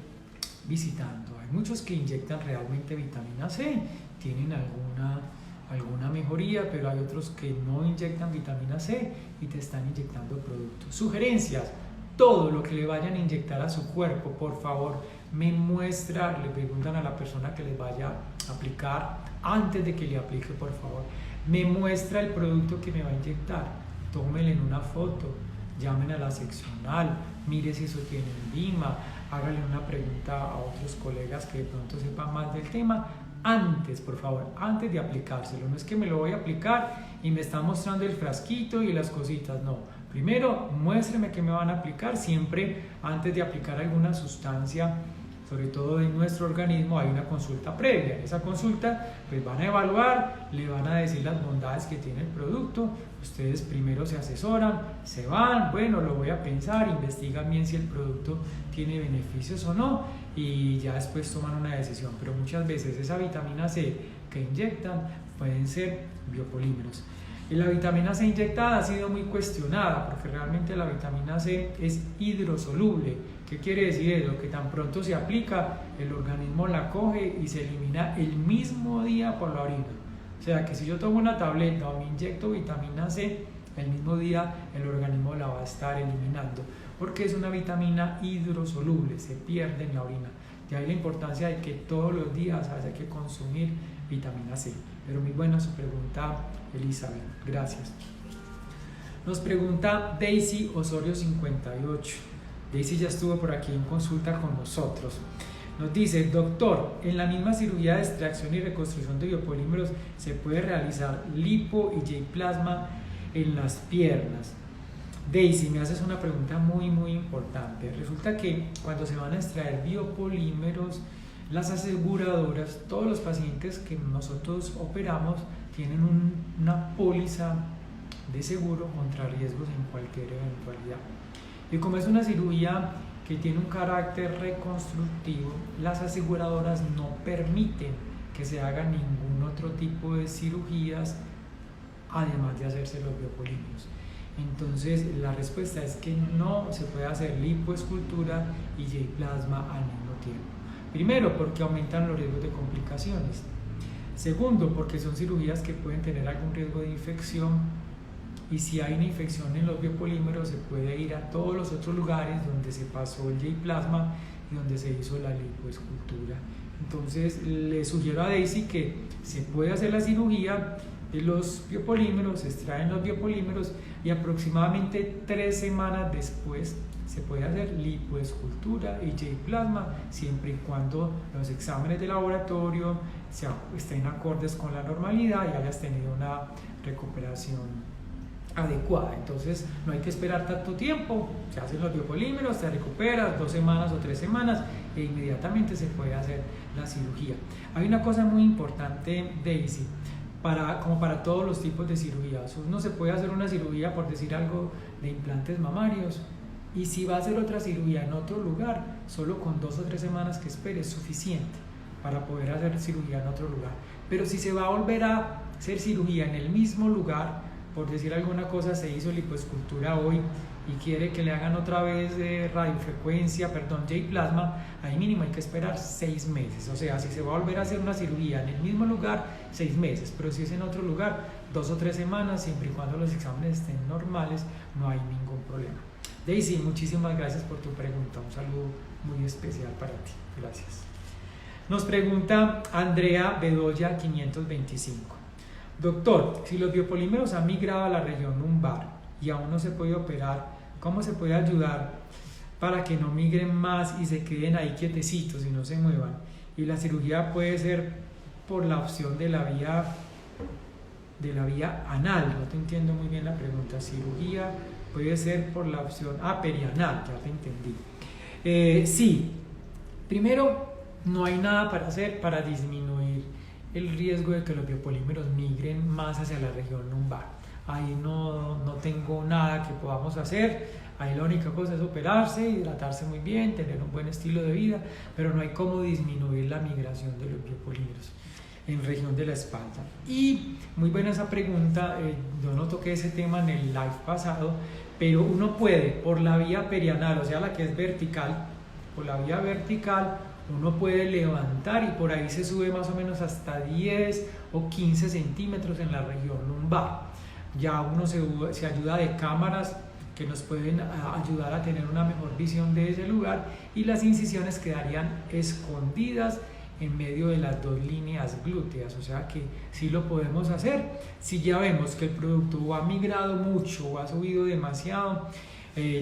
visitando. Hay muchos que inyectan realmente vitamina C, tienen alguna mejoría, pero hay otros que no inyectan vitamina C y te están inyectando productos. Sugerencias: todo lo que le vayan a inyectar a su cuerpo, por favor, me muestra, le preguntan a la persona que les vaya a aplicar, antes de que le aplique, por favor, me muestra el producto que me va a inyectar, tómele en una foto, llamen a la seccional, mire si eso tiene enzima, hágale una pregunta a otros colegas que de pronto sepan más del tema, antes, por favor, antes de aplicárselo. No es que me lo voy a aplicar y me está mostrando el frasquito y las cositas, no. Primero, muéstreme qué me van a aplicar. Siempre antes de aplicar alguna sustancia, sobre todo en nuestro organismo, hay una consulta previa. En esa consulta pues van a evaluar, le van a decir las bondades que tiene el producto. Ustedes primero se asesoran, se van, bueno, lo voy a pensar, investigan bien si el producto tiene beneficios o no, y ya después toman una decisión. Pero muchas veces esa vitamina C que inyectan pueden ser biopolímeros. Y la vitamina C inyectada ha sido muy cuestionada, porque realmente la vitamina C es hidrosoluble. ¿Qué quiere decir eso? Que tan pronto se aplica, el organismo la coge y se elimina el mismo día por la orina. O sea que si yo tomo una tableta o me inyecto vitamina C, el mismo día el organismo la va a estar eliminando, porque es una vitamina hidrosoluble, se pierde en la orina. De ahí la importancia de que todos los días haya que consumir vitamina C. Pero muy buena su pregunta, Elizabeth, gracias. Nos pregunta Daisy Osorio 58. Daisy ya estuvo por aquí en consulta con nosotros. Nos dice, doctor, en la misma cirugía de extracción y reconstrucción de biopolímeros se puede realizar lipo y J-plasma en las piernas. Daisy, me haces una pregunta muy importante. Resulta que cuando se van a extraer biopolímeros, las aseguradoras, todos los pacientes que nosotros operamos tienen una póliza de seguro contra riesgos en cualquier eventualidad. Y como es una cirugía que tiene un carácter reconstructivo, las aseguradoras no permiten que se haga ningún otro tipo de cirugías además de hacerse los biopolímeros. Entonces la respuesta es que no se puede hacer lipoescultura y J-plasma al mismo tiempo. Primero, porque aumentan los riesgos de complicaciones. Segundo, porque son cirugías que pueden tener algún riesgo de infección, y si hay una infección en los biopolímeros se puede ir a todos los otros lugares donde se pasó el J-plasma y donde se hizo la lipoescultura. Entonces le sugiero a Daisy que se puede hacer la cirugía de los biopolímeros, se extraen los biopolímeros y aproximadamente 3 semanas después se puede hacer lipoescultura y J-plasma, siempre y cuando los exámenes de laboratorio estén acordes con la normalidad y hayas tenido una recuperación adecuada. Entonces no hay que esperar tanto tiempo, se hacen los biopolímeros, te recuperas 2 semanas o 3 semanas e inmediatamente se puede hacer la cirugía. Hay una cosa muy importante, Daisy, como para todos los tipos de cirugías. Uno se puede hacer una cirugía, por decir algo, de implantes mamarios, y si va a hacer otra cirugía en otro lugar, solo con 2 o 3 semanas que espere es suficiente para poder hacer cirugía en otro lugar. Pero si se va a volver a hacer cirugía en el mismo lugar, por decir alguna cosa, se hizo lipoescultura hoy y quiere que le hagan otra vez J-plasma, ahí mínimo hay que esperar 6 meses. O sea, si se va a volver a hacer una cirugía en el mismo lugar, 6 meses, pero si es en otro lugar, 2 o 3 semanas, siempre y cuando los exámenes estén normales, no hay ningún problema. Daisy, muchísimas gracias por tu pregunta, un saludo muy especial para ti, gracias. Nos pregunta Andrea Bedoya 525. Doctor, si los biopolímeros han migrado a la región lumbar y aún no se puede operar, ¿cómo se puede ayudar para que no migren más y se queden ahí quietecitos y no se muevan? Y la cirugía puede ser por la opción de la vía anal. No te entiendo muy bien la pregunta. Cirugía puede ser por la opción perianal, ya te entendí. Sí, primero no hay nada para hacer para disminuir el riesgo de que los biopolímeros migren más hacia la región lumbar. Ahí no tengo nada que podamos hacer. Ahí la única cosa es operarse, hidratarse muy bien, tener un buen estilo de vida, pero no hay cómo disminuir la migración de los biopolímeros en región de la espalda. Y muy buena esa pregunta, yo no toqué ese tema en el live pasado, pero uno puede por la vía perianal, o sea la que es vertical, por la vía vertical uno puede levantar y por ahí se sube más o menos hasta 10 o 15 centímetros en la región lumbar. Ya uno se ayuda de cámaras que nos pueden ayudar a tener una mejor visión de ese lugar, y las incisiones quedarían escondidas en medio de las 2 líneas glúteas, o sea que sí lo podemos hacer. Si ya vemos que el producto ha migrado mucho o ha subido demasiado,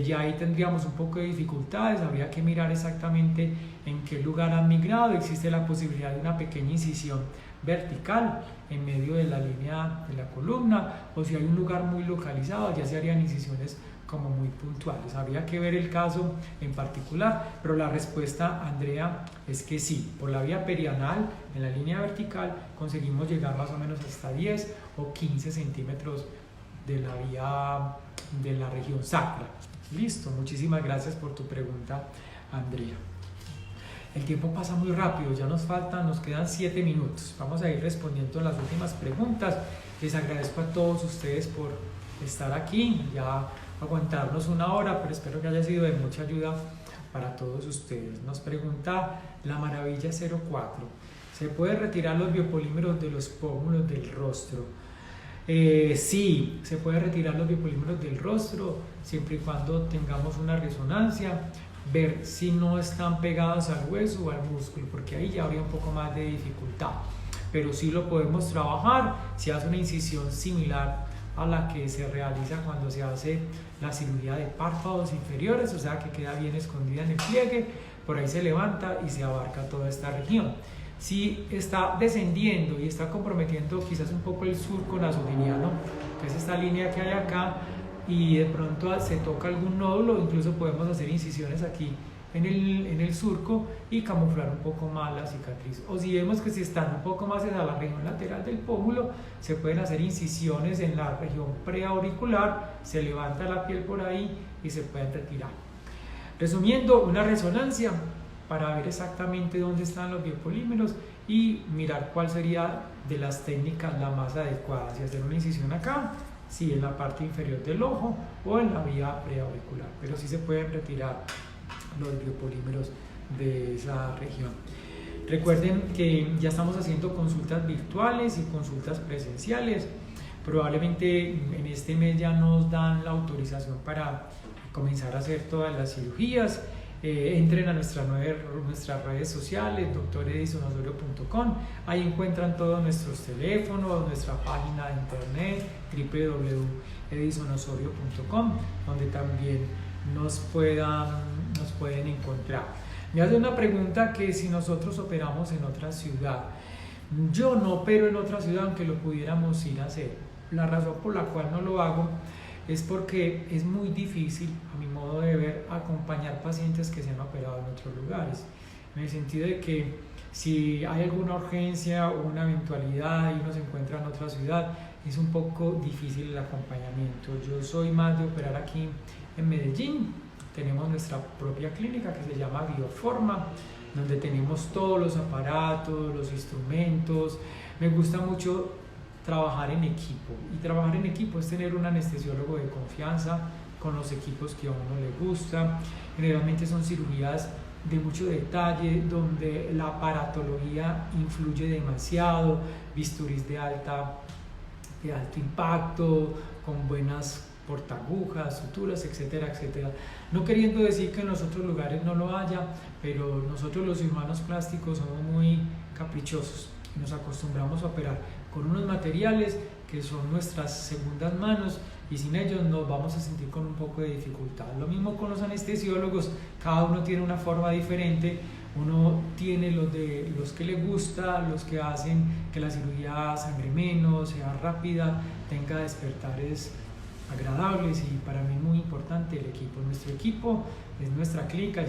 ya ahí tendríamos un poco de dificultades, habría que mirar exactamente en qué lugar han migrado. Existe la posibilidad de una pequeña incisión vertical en medio de la línea de la columna, o si hay un lugar muy localizado ya se harían incisiones como muy puntuales. Habría que ver el caso en particular, pero la respuesta, Andrea, es que sí, por la vía perianal, en la línea vertical, conseguimos llegar más o menos hasta 10 o 15 centímetros de la vía de la región sacra. Listo, muchísimas gracias por tu pregunta, Andrea. El tiempo pasa muy rápido, nos quedan 7 minutos. Vamos a ir respondiendo a las últimas preguntas. Les agradezco a todos ustedes por estar aquí, ya aguantarnos 1 hora, pero espero que haya sido de mucha ayuda para todos ustedes. Nos pregunta La Maravilla 04. ¿Se puede retirar los biopolímeros de los pómulos del rostro? Sí, se puede retirar los biopolímeros del rostro siempre y cuando tengamos una resonancia, ver si no están pegados al hueso o al músculo, porque ahí ya habría un poco más de dificultad, pero sí lo podemos trabajar. Si hace una incisión similar a la que se realiza cuando se hace la cirugía de párpados inferiores, o sea que queda bien escondida en el pliegue, por ahí se levanta y se abarca toda esta región. Si está descendiendo y está comprometiendo quizás un poco el surco nasogeniano, que es esta línea que hay acá, y de pronto se toca algún nódulo, incluso podemos hacer incisiones aquí en el surco y camuflar un poco más la cicatriz. O si vemos que si están un poco más hacia la región lateral del pómulo, se pueden hacer incisiones en la región preauricular, se levanta la piel por ahí y se pueden retirar. Resumiendo, una resonancia para ver exactamente dónde están los biopolímeros y mirar cuál sería de las técnicas la más adecuada, si hacer una incisión acá, si en la parte inferior del ojo o en la vía preauricular, pero sí se pueden retirar los biopolímeros de esa región. Recuerden que ya estamos haciendo consultas virtuales y consultas presenciales. Probablemente en este mes ya nos dan la autorización para comenzar a hacer todas las cirugías. Entren a nuestras redes sociales, dredisonosorio.com. Ahí encuentran todos nuestros teléfonos, nuestra página de internet, www.edisonosorio.com, donde también nos pueden encontrar. Me hace una pregunta que si nosotros operamos en otra ciudad. Yo no opero en otra ciudad aunque lo pudiéramos ir a hacer. La razón por la cual no lo hago es porque es muy difícil, a mi modo de ver, acompañar pacientes que se han operado en otros lugares. En el sentido de que si hay alguna urgencia o una eventualidad y uno se encuentra en otra ciudad, es un poco difícil el acompañamiento. Yo soy más de operar aquí en Medellín. Tenemos nuestra propia clínica que se llama Bioforma, donde tenemos todos los aparatos, los instrumentos. Me gusta mucho trabajar en equipo, y trabajar en equipo es tener un anestesiólogo de confianza con los equipos que a uno le gusta. Generalmente son cirugías de mucho detalle, donde la aparatología influye demasiado, bisturís de alto impacto, con buenas portagujas, suturas, etcétera, etcétera. No queriendo decir que en los otros lugares no lo haya, pero nosotros los cirujanos plásticos somos muy caprichosos y nos acostumbramos a operar con unos materiales que son nuestras segundas manos, y sin ellos nos vamos a sentir con un poco de dificultad. Lo mismo con los anestesiólogos, cada uno tiene una forma diferente. Uno tiene los que le gusta, los que hacen que la cirugía sangre menos, sea rápida, tenga despertares agradables, y para mí es muy importante el equipo. Nuestro equipo es nuestra clínica,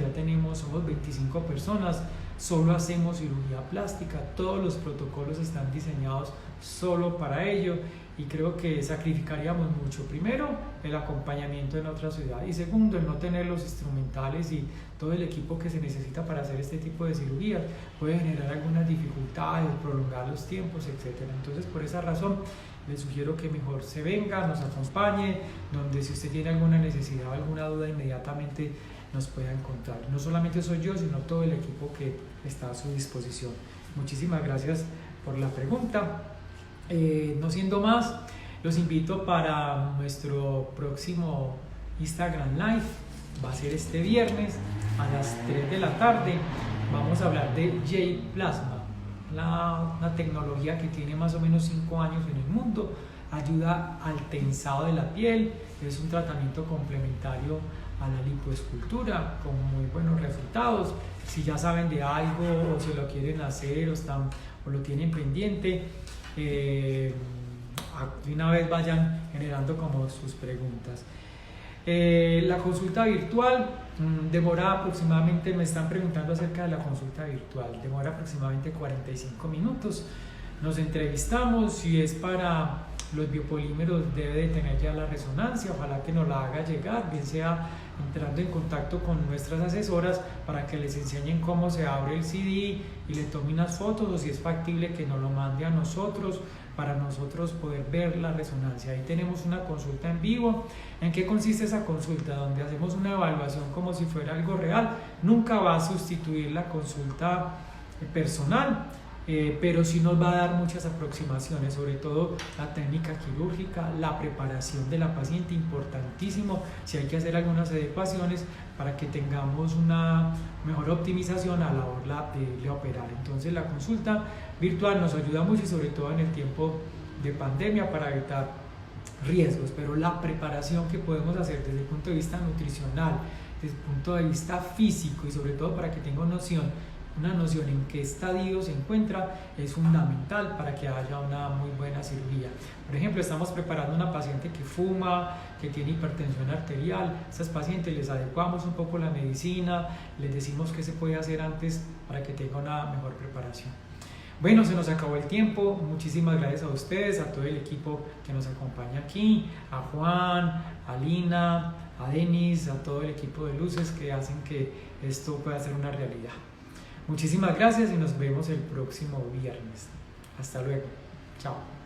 somos 25 personas, solo hacemos cirugía plástica, todos los protocolos están diseñados solo para ello, y creo que sacrificaríamos mucho. Primero, el acompañamiento en otra ciudad, y segundo, el no tener los instrumentales y todo el equipo que se necesita para hacer este tipo de cirugías puede generar algunas dificultades, prolongar los tiempos, etc. Entonces, por esa razón, les sugiero que mejor se venga, nos acompañe, donde si usted tiene alguna necesidad o alguna duda, inmediatamente nos pueda encontrar. No solamente soy yo, sino todo el equipo que está a su disposición. Muchísimas gracias por la pregunta. No siendo más, los invito para nuestro próximo Instagram Live. Va a ser este viernes a las 3 de la tarde. Vamos a hablar de J-Plasma, una tecnología que tiene más o menos 5 años en el mundo. Ayuda al tensado de la piel, es un tratamiento complementario a la lipoescultura con muy buenos resultados. Si ya saben de algo o si lo quieren hacer o lo tienen pendiente, de una vez vayan generando como sus preguntas. La consulta virtual demora aproximadamente, me están preguntando acerca de la consulta virtual, demora aproximadamente 45 minutos. Nos entrevistamos, si es para los biopolímeros debe de tener ya la resonancia, ojalá que nos la haga llegar, bien sea entrando en contacto con nuestras asesoras para que les enseñen cómo se abre el CD y le tomen unas fotos, o si es factible que nos lo mande a nosotros para nosotros poder ver la resonancia. Ahí tenemos una consulta en vivo. ¿En qué consiste esa consulta? Donde hacemos una evaluación como si fuera algo real. Nunca va a sustituir la consulta personal, pero sí nos va a dar muchas aproximaciones, sobre todo la técnica quirúrgica, la preparación de la paciente, importantísimo si hay que hacer algunas adecuaciones para que tengamos una mejor optimización a la hora de operar. Entonces la consulta virtual nos ayuda mucho, y sobre todo en el tiempo de pandemia, para evitar riesgos, pero la preparación que podemos hacer desde el punto de vista nutricional, desde el punto de vista físico y sobre todo para que tenga una noción en qué estadio se encuentra, es fundamental para que haya una muy buena cirugía. Por ejemplo, estamos preparando una paciente que fuma, que tiene hipertensión arterial. A estas pacientes les adecuamos un poco la medicina, les decimos qué se puede hacer antes para que tenga una mejor preparación. Bueno, se nos acabó el tiempo. Muchísimas gracias a ustedes, a todo el equipo que nos acompaña aquí, a Juan, a Lina, a Denis, a todo el equipo de Luces que hacen que esto pueda ser una realidad. Muchísimas gracias y nos vemos el próximo viernes. Hasta luego. Chao.